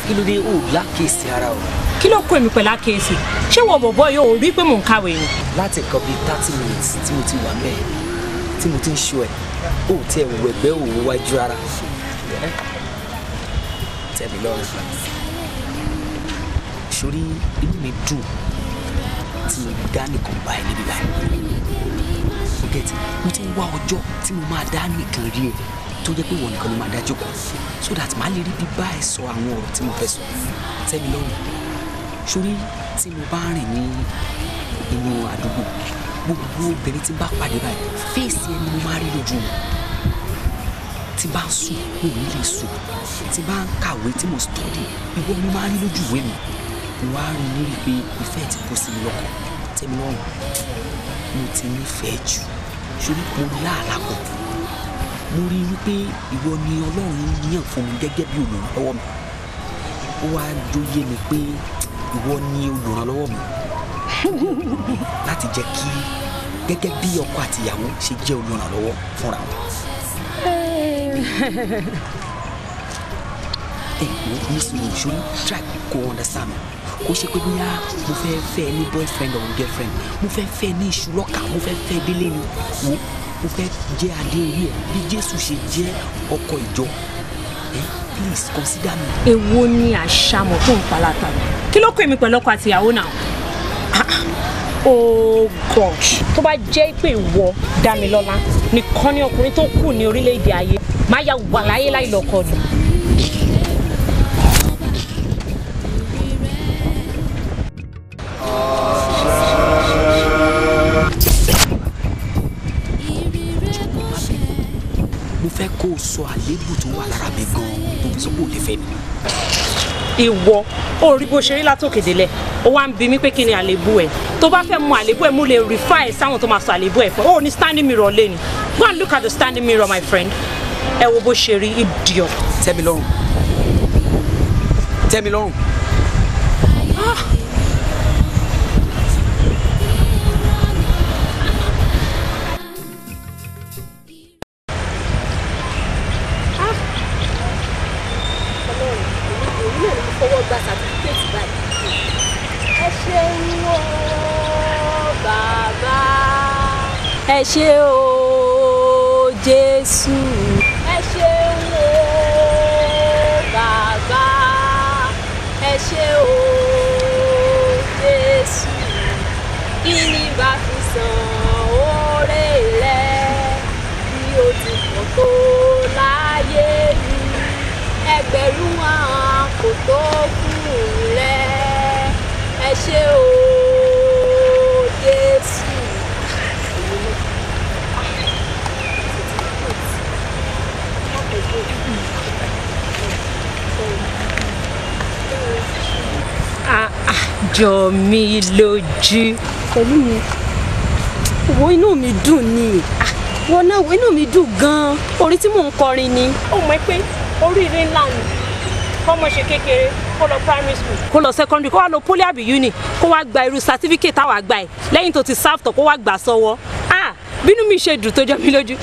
[SPEAKER 20] kí ló dé ó lákèsí ara o.
[SPEAKER 2] Kí ló kó èmi pẹ̀lú àkèésì? Ṣé wọ́n bọ̀bọ̀ yóò rí pé mò ń kàwé ni?
[SPEAKER 20] Láti nǹkan bíi 30 minutes tí mo ti wà mẹ́ẹ̀ tí mo ti ń ṣó ẹ̀ ó tẹ ẹ̀wọ̀ ẹ̀gbẹ́ òwò wájú ara. Tẹ́milọ́rùn sórí inú mi dùn tí mo dá nìkan báyìí níbí báyìí. Mo ti ń wá ọjọ́ tí mo máa dá nìkan rí ẹ tó jẹ́ pé wọn nìkan ló máa dájú kù so that màá lè rí bí bá ẹ sọ àwọn ọ̀rọ̀ tí mo fẹ́ sọ tẹ́mi lọ́rùn sórí tí mo bá rìn ní inú àdúgbò gbogbo obìnrin tí bá pàdé báyìí fèsì ẹni mo máa rí lójú wọn tí bá ń sùn mo ní lè sùn tí bá ń kàwé tí mo study ìwọ mo máa rí lójú ìwé mi mo wá rí ní rí pé ìfẹ́ ti kó sí mi lọ́kàn tẹ́mi lọ́rùn mo ti nífẹ̀ẹ́ jù sórí mo láàlá pọ̀ mo rí wípé ìwọ ni Ọlọ́run yàn fún mi gẹ́gẹ́ bí olùrànlọ́wọ́ mi ó wá jóyè mi pé ìwọ ni olùrànlọ́wọ́ mi láti jẹ́ kí gẹ́gẹ́ bí ọkọ àti ìyàwó ṣe jẹ́ olùrànlọ́wọ́ fúnra wọn. ní sùúrù ṣòro try kó understand kó ṣe pé bóyá mo fẹ́ fẹ́ ní boyfriend or girlfriend mo fẹ́ fẹ́ ní iṣu lọ́kà mo fẹ́ fẹ́ délé ni wo mo fẹ́ jẹ́ adé orí ẹ̀ bí Jésù ṣe jẹ́ ọkọ ìjọ please consider me.
[SPEAKER 2] èwo ni àṣàmọ̀ tó ń palata kí ló kọ́ èmi pẹ̀lú ọkọ àti ìyàwó náà. Oh gosh, tó bá jẹ́ pé ìwọ Dámilọ́lá nìkan ni ọkùnrin tó kù ní orílẹ̀-èdè ayé máa ya wà láyé láì lọ́kọ ni.
[SPEAKER 20] mo fẹ́ kó o sọ àléébù tó wà lára mi gan-an tó fi sọ pé ò lè fẹ́ mi.
[SPEAKER 2] ìwọ ó rí bó ṣe rí látòkè délẹ̀ ó wá ń bi mí pé kí ni àléébù ẹ̀ tó bá fẹ́ mọ àléébù ẹ̀ mú lè refer ẹ̀ sáwọn tó máa sọ àléébù ẹ̀ fún ẹ ó ní standing mirror lé ni go and look at the standing mirror my friend ẹ wo bó ṣe rí idiot.
[SPEAKER 20] tẹ́mi lọ́rùn tẹ́mi lọ́rùn.
[SPEAKER 14] ẹ ṣé o Jésù ẹ ṣé o bàbá ẹ ṣé o Jésù kí ni bá fi san oore rẹ bí o ti pọ̀ tó láyé mi ẹgbẹ̀rún àwọn kò tó fún rẹ ẹ ṣé o Jésù.
[SPEAKER 2] Jọ mi lójú.
[SPEAKER 14] Pẹ̀lú mi wo inú mi dùn ni wọn náà wo inú mi dùn gan-an orin tí mò ń kọrin ni.
[SPEAKER 2] ó mọ̀ pé oríire ńlá ni kọ́mọ ṣe kékeré kó lọ primary school kó lọ secondary kó wá lọ poly àbí uni kó wá gba irú certificate táwa gbà ẹ̀ lẹ́yìn tó ti serve tán kó wá gbà sọ́wọ́ bínú mi ṣe dùn tó jọ mí lójú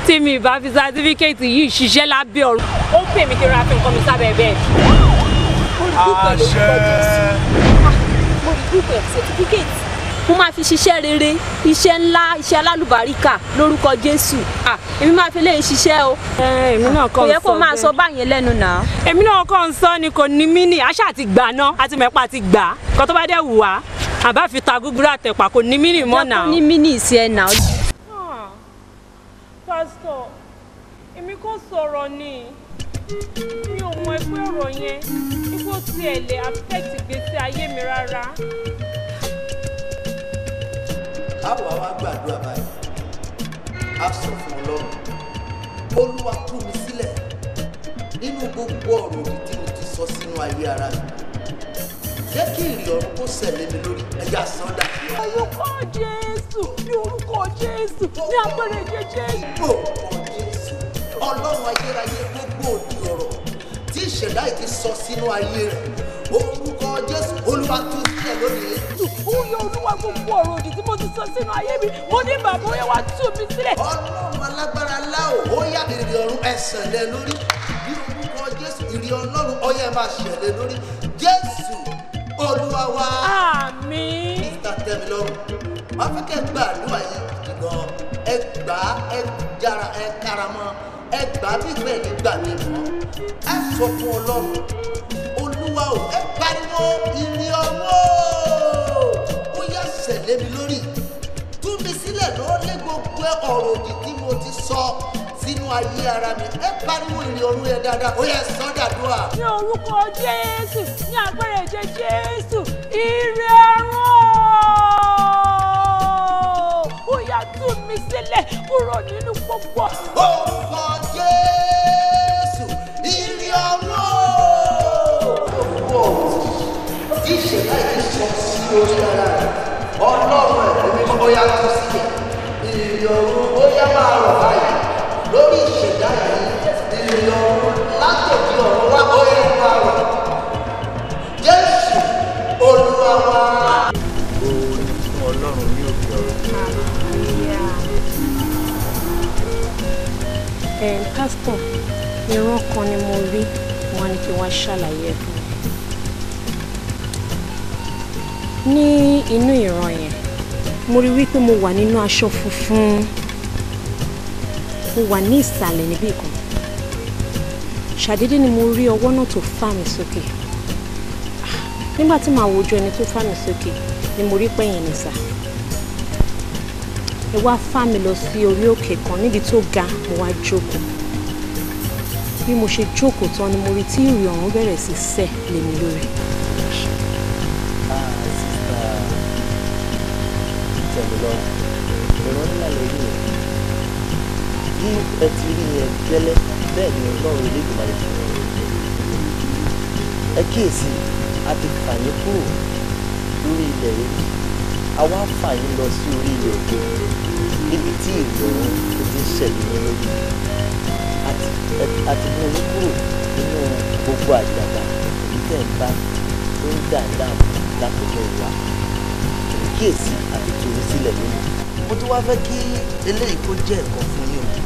[SPEAKER 2] tí mi bá fi certificate yìí ṣiṣẹ́ lábẹ́ ọ̀run ó pè mí kí n ra fi nǹkan mi sábẹ́ bẹ́ẹ̀.
[SPEAKER 14] mo rí dúpẹ́ certificate mo máa fi ṣiṣẹ́ rere iṣẹ́ ńlá iṣẹ́ alálùbáríkà lórúkọ Jésù èmi máa fi léyìn ṣiṣẹ́ o.
[SPEAKER 2] èmi náà kàn ń sọ bẹ́ẹ̀
[SPEAKER 14] kò yẹ kó máa sọ báyẹn lẹ́nu náà.
[SPEAKER 2] èmi náà kàn ń sọ ni kò ní mí ní àṣà àti gbà náà àti mẹ́pà àti gbà kó tó bá dẹ̀ wù wá àbá fi ta gúgúrú àtẹ̀pà kò ní mí ní mọ́ náà.
[SPEAKER 14] jẹ́ kó ní mí ní ìsì ẹ̀ náà.
[SPEAKER 2] pásítọ̀ èmi kò sọ̀rọ̀ ni mi ò mọ ẹgbẹ́ ọ̀rọ̀ yẹn ipò tí ẹ̀ lè affect ìgbésí ayé mi rárá.
[SPEAKER 18] àwa wá gbàdúrà báyìí a sọ fún Ọlọ́run Olúwa tú mi sílẹ̀ nínú gbogbo ọ̀rọ̀ òdì tí mo ti sọ sínú ayé ara mi jẹ́ kí ìrì ọ̀run kó ṣẹlẹ̀ mi lórí ẹja sọ́dà.
[SPEAKER 14] orúkọ Jésù ní orúkọ Jésù ní agbára Jésù.
[SPEAKER 18] orúkọ Jésù Ọlọ́run ayérayé gbogbo òdì ọ̀rọ̀ tí ìṣẹ̀dá yìí ti sọ sínú ayé rẹ̀ orúkọ Jésù Olúwa tú sílẹ̀ lónìí.
[SPEAKER 14] ó yẹ Olúwa gbogbo ọ̀rọ̀ òdì tí mo ti sọ sínú ayé mi mo ní bàbá ó yẹ wá tú mi sílẹ̀.
[SPEAKER 18] Ọlọ́run alágbára láò ó yá ìrì ọ̀run ẹ̀sẹ̀ lẹ lórí bí orúkọ Jésù ìrì Ọlọ́run ó yẹ máa ṣẹlẹ̀ lórí Jésù Olúwa wa.
[SPEAKER 2] Àmín.
[SPEAKER 18] Mr. Tẹ́milọ́rùn wọ́n fẹ́ kẹ́ gbàdúrà yẹn gan ẹ gbà ẹ jára ẹ karamọ́ ẹ gbà bí ìgbẹ́ ní gbà mí mọ́ ẹ sọ fún Ọlọ́run Olúwa o ẹ pariwo ìrì ọwọ́ ó yá ṣẹlẹ̀ mi lórí tú mi sílẹ̀ lọ́lẹ́ gbogbo ọ̀rọ̀ òdì tí mo ti sọ sí sínú ayé ara mi ẹ pariwo ìrì ọ̀run yẹn dáadáa ó yẹ sọ́dàdúrà.
[SPEAKER 2] ní orúkọ Jésù ní agbára ẹ̀jẹ̀ Jésù ìrì ọ̀run ó yá tú mi sílẹ̀ kúrò nínú gbogbo.
[SPEAKER 18] orúkọ Jésù ìrì ọ̀run tí ìṣẹ̀lá yìí sọ sí orí ara rẹ̀ ọlọ́run ẹ̀mí mímọ́ yá tó sílẹ̀ ìrì ọ̀run ó yá máa rọ̀ báyìí lórí ìṣẹ̀dá yìí ìrì ọ̀run látòdì ọ̀run wá ó yá máa rọ̀ Jésù Olúwa wa.
[SPEAKER 19] orin fún ọlọ́run ní òkè ọ̀run.
[SPEAKER 2] pásítọ̀ ìran kan ni mo rí wọn ni kí wọ́n ṣàlàyé ẹ̀ fún mi. ní inú ìran yẹn mo rí wípé mo wà nínú aṣọ funfun mo wà ní ìsàlẹ̀ níbì kan ṣàdédé ni mo rí ọwọ́ náà tó fà mí sókè nígbà tí màá wojú ẹni tó fà mí sókè ni mo rí pẹ́yìn ní sà ẹ wá fà mí lọ sí orí òkè kan níbi tó ga mo wá jókòó bí mo ṣe jókòó tán ni mo rí tí ìrì ọ̀run bẹ̀rẹ̀ sí sẹ̀ lé mi lórí.
[SPEAKER 18] bí ẹ ti rí yẹn gẹ́lẹ́ bẹ́ẹ̀ ni ọlọ́run Elédùmarè fún ẹ kíyèsí a ti fà yín kúrò lórí ilẹ̀ yìí a wá fà yín lọ sí orí ilẹ̀ òkè níbi tí ìrì ọ̀run tó ti ń ṣẹ̀lẹ̀ ní lórí àti mú yín kúrò nínú gbogbo àjàgà èyí tẹ̀ ń bá tó ń dà láàmú lákòókò ìwà kíyèsí àti tòun sílẹ̀ nínú. mo tún wá fẹ́ kí eléyìí kó jẹ́ ẹ̀kọ́ fún yín o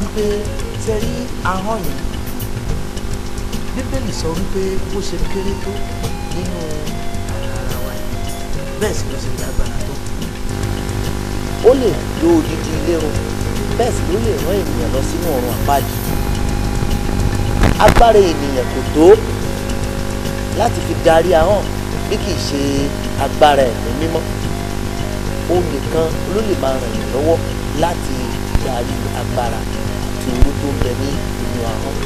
[SPEAKER 18] wípé ṣe rí ahọ́n yìí bíbélì sọ wípé bó ṣe kéré tó nínú ara wa yìí bẹ́ẹ̀ sì ló ṣe lágbára tó. ó lè lo odidi ilé run bẹ́ẹ̀ sì ló lè rán ènìyàn lọ sínú ọ̀run àpáàdì. agbára ènìyàn kò tó láti fi darí ahọ́n bí kì í ṣe agbára ẹ̀mí mímọ́. òun nìkan ló lè máa ràn yín lọ́wọ́ láti darí agbára àti owó tó ń bẹ ní inú ahọ́n.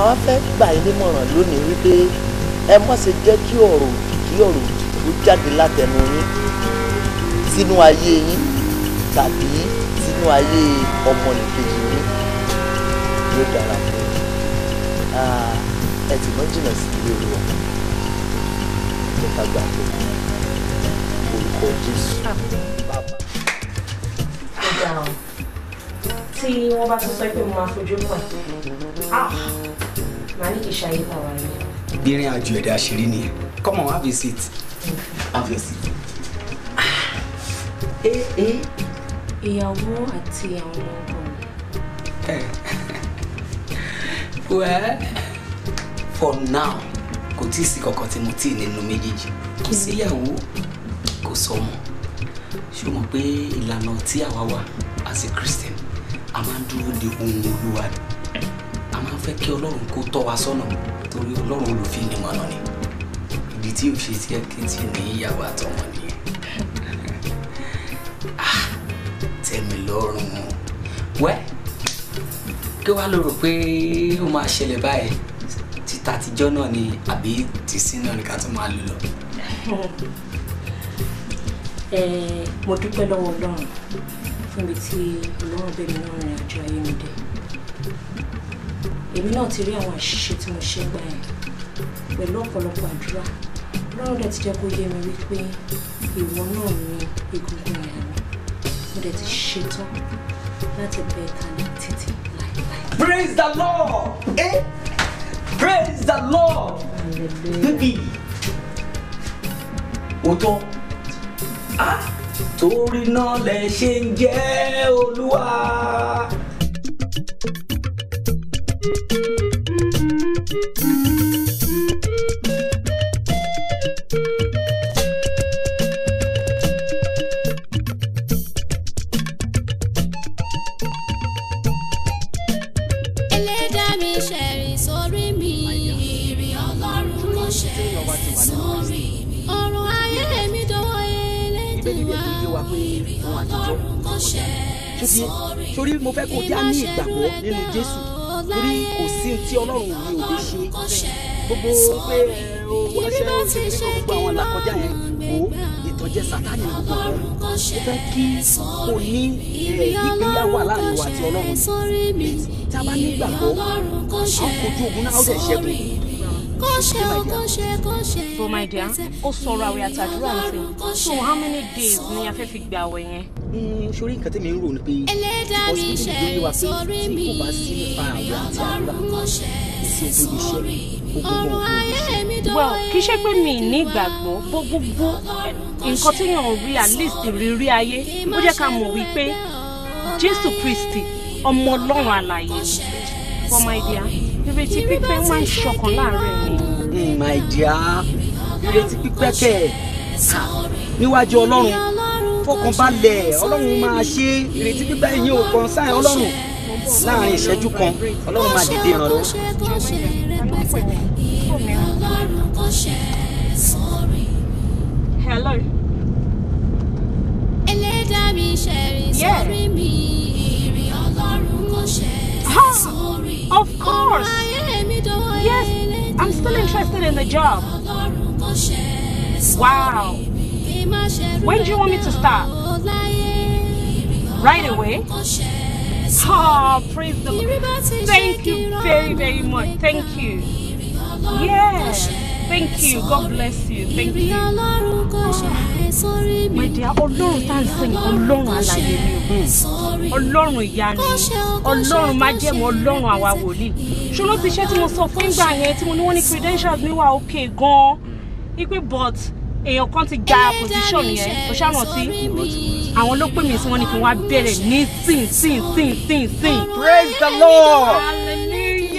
[SPEAKER 18] àwọn fẹ́ gbà yín nímọ̀ràn lónìí wípé ẹ má ṣe jẹ́ kí ọ̀rọ̀ òdì ó jáde látẹnu yín sínú ayé yín tàbí sínú ayé ọmọnìkejì yín yóò dára fún yín. ẹ tì mọ́ jìnnà sí ilé Olúwa ẹ ká gbà pé orúkọ Jésù.
[SPEAKER 2] tí wọ́n bá tún sọ pé mo máa fojú mọ́ màá ní kí ṣayé bá wa rí.
[SPEAKER 20] bí ìrìn àjò ẹ̀dá àṣírí nìyẹn come on have a seat have a seat.
[SPEAKER 2] ìyàwó àti àwọn ọmọ mi.
[SPEAKER 20] well for now kò tí ì sí kankan tí mo tí ì nínú méjèèjì kò sí ìyàwó kò sọmọ ṣé o mọ̀ pé ìlànà tí àwa wà as a Christian a máa ń dúró de ohun Olúwa ni a máa ń fẹ́ kí Ọlọ́run kó tọ́ wa sọ́nà torí Ọlọ́run olùfin ni mọ̀nà ni ìdí tí ò ṣe tí ẹ kí n ti ní ìyàwó àtọmọ nìyẹn. tẹ́mi lọ́rùn wẹ́ kí wàá lò rò pé ó máa ṣẹlẹ̀ báyìí títa àtijọ́ náà ni àbí tìsín náà ni ká tún máa lò lọ.
[SPEAKER 2] mo dúpẹ́ lọ́wọ́ Ọlọ́run fún ibi tí Ọlọ́run bẹ̀ mí náà rìn àjò ayé mi dé. èmi náà ti rí àwọn àṣìṣe tí mo ṣe gbà yẹn pẹ̀lú ọ̀pọ̀lọpọ̀ àdúrà. Ọlọ́run dẹ̀ ti jẹ́ kó yé mi wípé ìwọ náà ní egungun àyà mi. mo dẹ̀ ti ṣetán láti bẹ kalẹ̀ títí láìláì.
[SPEAKER 20] Praise the Lord! Praise the Lord! Baby! Òótọ́. Torí náà lẹ ṣe ń jẹ́ Olúwa.
[SPEAKER 1] Ẹlẹ́dàá mi ṣẹ̀rì sórí mi, ìrì Ọlọ́run kò ṣẹ̀ sórí mi. Ọ̀run ayé mi dọ̀wọ́ Elédùà, ìrì Ọlọ́run kò ṣẹ̀.
[SPEAKER 20] sórí mo fẹ́ kó já ní ìgbàgbọ́ nínú Jésù torí kò sí tí Ọlọ́run mi ò lè ṣe gbogbo pé wọ́n ṣe gbogbo àwọn làkọjá yẹn wò ìtọ́jẹ Sátánì gbogbo wọn ó fẹ́ kí kò ní ìgbéyàwó láàrin wa àti Ọlọ́run tí a bá ní ìgbàgbọ́ àwọn kojú ogun náà ó dẹ̀ ṣẹ́gun.
[SPEAKER 2] But my dear, ó sọ̀rọ̀ àwẹ̀ àtàdúrà ní so how many days ni a fẹ́ fi gba àwẹ̀ yẹn?
[SPEAKER 20] Sórí nǹkan tẹ́mi ń rò ní pé ọ̀sibítù ìdílé wa pé tí kò bá sí nípa àwẹ̀ àti àdúrà sí ojú iṣẹ́
[SPEAKER 2] well kì í ṣe pé mi ní ìgbàgbọ́ gbogbo nǹkan tí yàn rí at least ìrírí ayé ó jẹ́ ká mọ̀ wípé Jésù Kristi ọmọ Ọlọ́run alààyè ni for my dear ìrètí pípẹ́ máa ń ṣọkàn láàárẹ̀ ni.
[SPEAKER 20] my dear ìrètí pípẹ́ kẹ̀ níwájú Ọlọ́run fọkànbalẹ̀ Ọlọ́run máa ṣe ìrètí pípẹ́ yín ò kàn sáyẹn Ọlọ́run láàrin ìṣẹ́jú kan Ọlọ́run máa dìde ìrànlọ́wọ́.
[SPEAKER 2] Hello. Of course. Yes, I'm still interested in the job. Wow. When do you want me to start? Right away? Oh, praise the Lord. Thank you very, very much. Thank you. Yes. Thank you. God bless you. Thank you. My dear, Ọlọ́run tá ń sìn Ọlọ́run alààyè ni o. Ọlọ́run ìyanu, Ọlọ́run májẹ̀mú, Ọlọ́run àwa wòlíì. Ṣùgbọ́n ti ṣe tí mo sọ fún ìgbà yẹn tí mo ní wọ́n ní credentials mi wà okay gan-an. Ipe but èèyàn kan ti gba position yẹn o ṣàrántí àwọn ló pè mí sí wọn ni kí wọn bẹ̀rẹ̀ ní sìn.
[SPEAKER 20] Praise the Lord.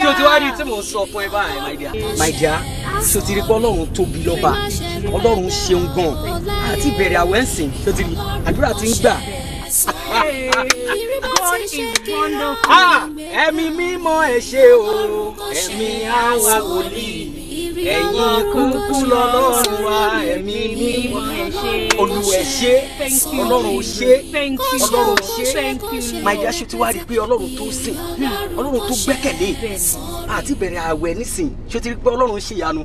[SPEAKER 20] Tí o ti wá rí tí mo sọ fún ẹ báyìí my dear tí o ti rí pé Ọlọ́run tóbi lọ́ba Ọlọ́run ṣeun gan àti ìbẹ̀rẹ̀ àwẹ̀ ń sìn tí o ti rí àdúrà tí ń gbà.
[SPEAKER 2] God is wonderful.
[SPEAKER 20] Ẹ̀mí mímọ́ ẹ ṣé o ẹ̀mí àwọn wòlíì ẹ̀yin kúkú lọ́lọ́run wa ẹ̀mí mímọ́ Olúwa ẹ ṣé Ọlọ́run ò ṣé Ọlọ́run ò ṣé my dear ṣe ti wá rí pé Ọlọ́run tó sìn Ọlọ́run tó gbẹ́kẹ̀lé àti bẹ̀rẹ̀ àwẹ̀ nísìn ṣe ti rí pé Ọlọ́run ṣe ìyanu.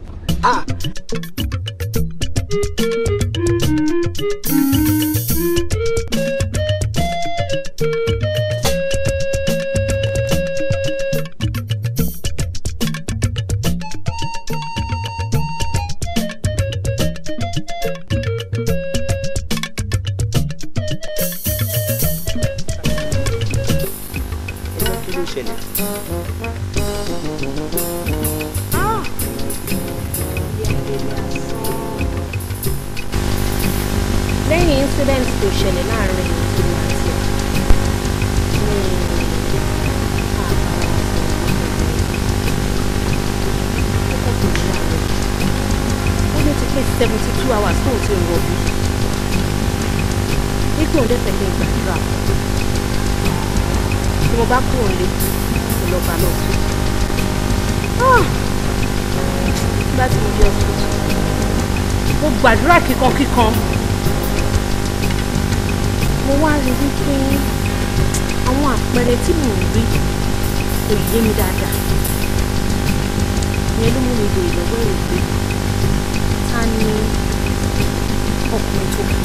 [SPEAKER 2] Lẹ́yìn incident tó ṣẹlẹ̀ láàrin ìlú àti ó ní ti pé 72 hours tó ti rọ̀bí nígbà òun dẹ́fẹ̀ẹ́ ní ìgbàdúrà tí mo bá kúrò lé ìlọ́ba náà sí nígbà tí mo jẹ́ ọ̀sán mo gbàdúrà kíkan mo wá rí wípé àwọn àpẹẹrẹ tí mò ń rí kò yé mi dáadáa ìyẹn ló mú mi lè lọ́wọ́ èrò pé ta ni ọkùnrin tó kù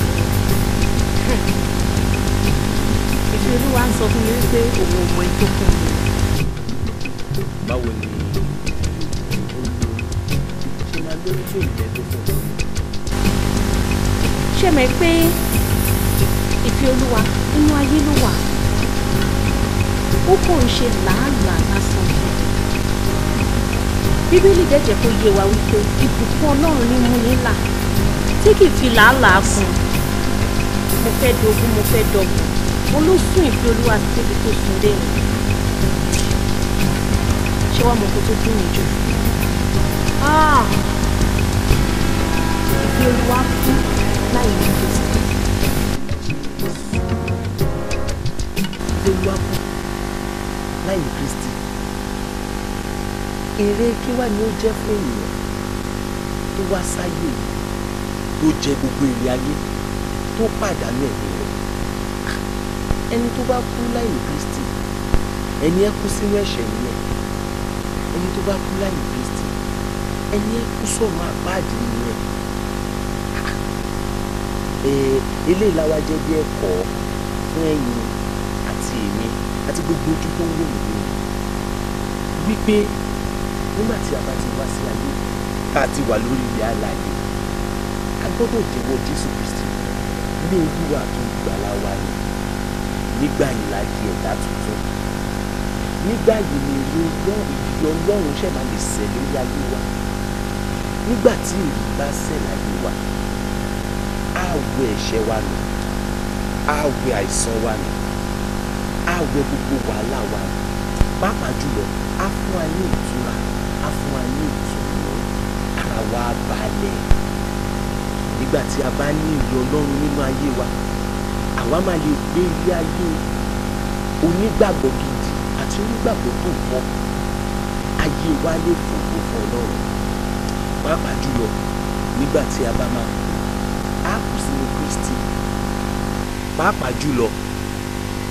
[SPEAKER 2] ìfi olúwa ń sọ fún mi wípé òun ò mọ ẹni tó kù mi.
[SPEAKER 11] báwo ni ṣe máa lórí tí òun jẹ́ tó fún un.
[SPEAKER 2] ṣé mẹ́ pé ìfẹ́ olúwa inú ayé ló wà ó kò ń ṣe làálàá lásán bíbélì dẹ̀jẹ̀ kó yé wa wípé ìbùkún ọlọ́run ní mú ní là tí kì í fi làálàá fún mo fẹ́ dogun mo fẹ́ dọ̀gbọ̀n mo ló sún ìfẹ́ olúwa síbi tó sùn dé yìí ṣé wàá mọ̀ kó tó dùn mí jù ìfẹ́ olúwa kú láì ní kristi.
[SPEAKER 20] Olúwa kú láì ní Kristi èrè kí wá ni ó jẹ́ fún ènìyàn tó wá sáyé yìí tó jẹ gbogbo èrè ayé tó pàdánù ẹ̀mí rẹ̀
[SPEAKER 21] ẹni tó bá kú láì ní Kristi ẹni ẹ kú sínú ẹ̀ṣẹ̀ nìyẹn, ẹni tó bá kú láì ní Kristi ẹni ẹ kú sọ̀rọ̀ àpáàdì nìyẹn. Eléyìí láwa jẹ́ bí ẹ̀kọ́ fún ẹ̀yin àti èmi àti gbogbo ojú tó ń wò mí lónìí wípé nígbà tí a bá ti wá sí ayé tá a ti wà lórí ilẹ̀ alààyè a gbọ́dọ̀ jẹ́wọ́ Jésù Kristi ní Olúwa tó ìgbàlà wa ni. Nígbà yìí la di ẹ̀dá tuntun, nígbà yìí ni ìfẹ́ Ọlọ́run ṣẹ̀ máa lè ṣẹ lórí ayé wa. Nígbà tí èyí bá ṣẹ̀ láyé wa á wẹ ẹ̀ṣẹ̀ wa nù, á wẹ àìsàn wa nù, á wẹ gbogbo wàhálà wa nù, pàápàá jùlọ á fún wa ní ìtura, á fún wa ní ìtùnú, ara wa balẹ̀. Nígbà tí a bá ní ìyè Ọlọ́run nínú ayé wa àwa máa lè gbé ilé ayé onígbàgbọ́ gidi àti onígbàgbọ́ tó kọ́. Ayé wa lè fògo fún Ọlọ́run, pàápàá jùlọ nígbà tí a bá máa kú á kú sínú Kristi, pàápàá jùlọ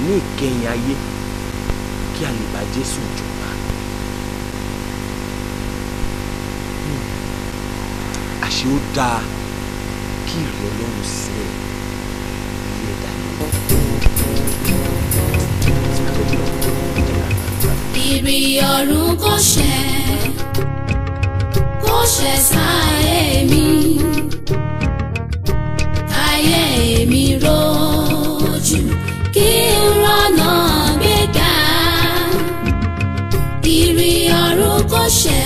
[SPEAKER 21] ní ìkẹyìn ayé kí a lè bá Jésù jọba. Àṣé ó dáa kí ìrẹ̀ Ọlọ́run ṣẹ ilé ẹ̀dá yìí.
[SPEAKER 1] Ìrì ọ̀run kò ṣẹ sáyé mi, káyé mi rojú kí n rọ́nà gbéga. Ìrì ọ̀run kò ṣẹ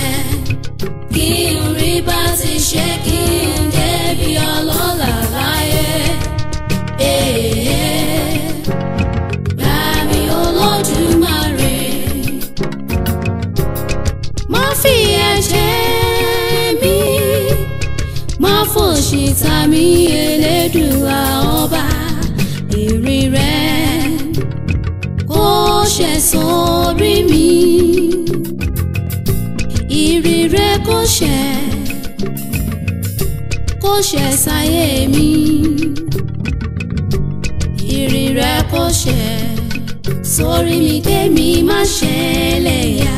[SPEAKER 1] kí n rí bá ti ṣe kí n débi ọlọ́lá láyé. Gbà mí Olódùmarè, má fi ẹ̀ṣẹ̀ mi, má fòṣì ta mí Elédùà ọba. Ìrì rẹ kò ṣẹ sórí mi, ìrì rẹ kò ṣẹ sáyé mi, ìrì rẹ kò ṣẹ sórí mi kémi má ṣẹlẹ̀ yá.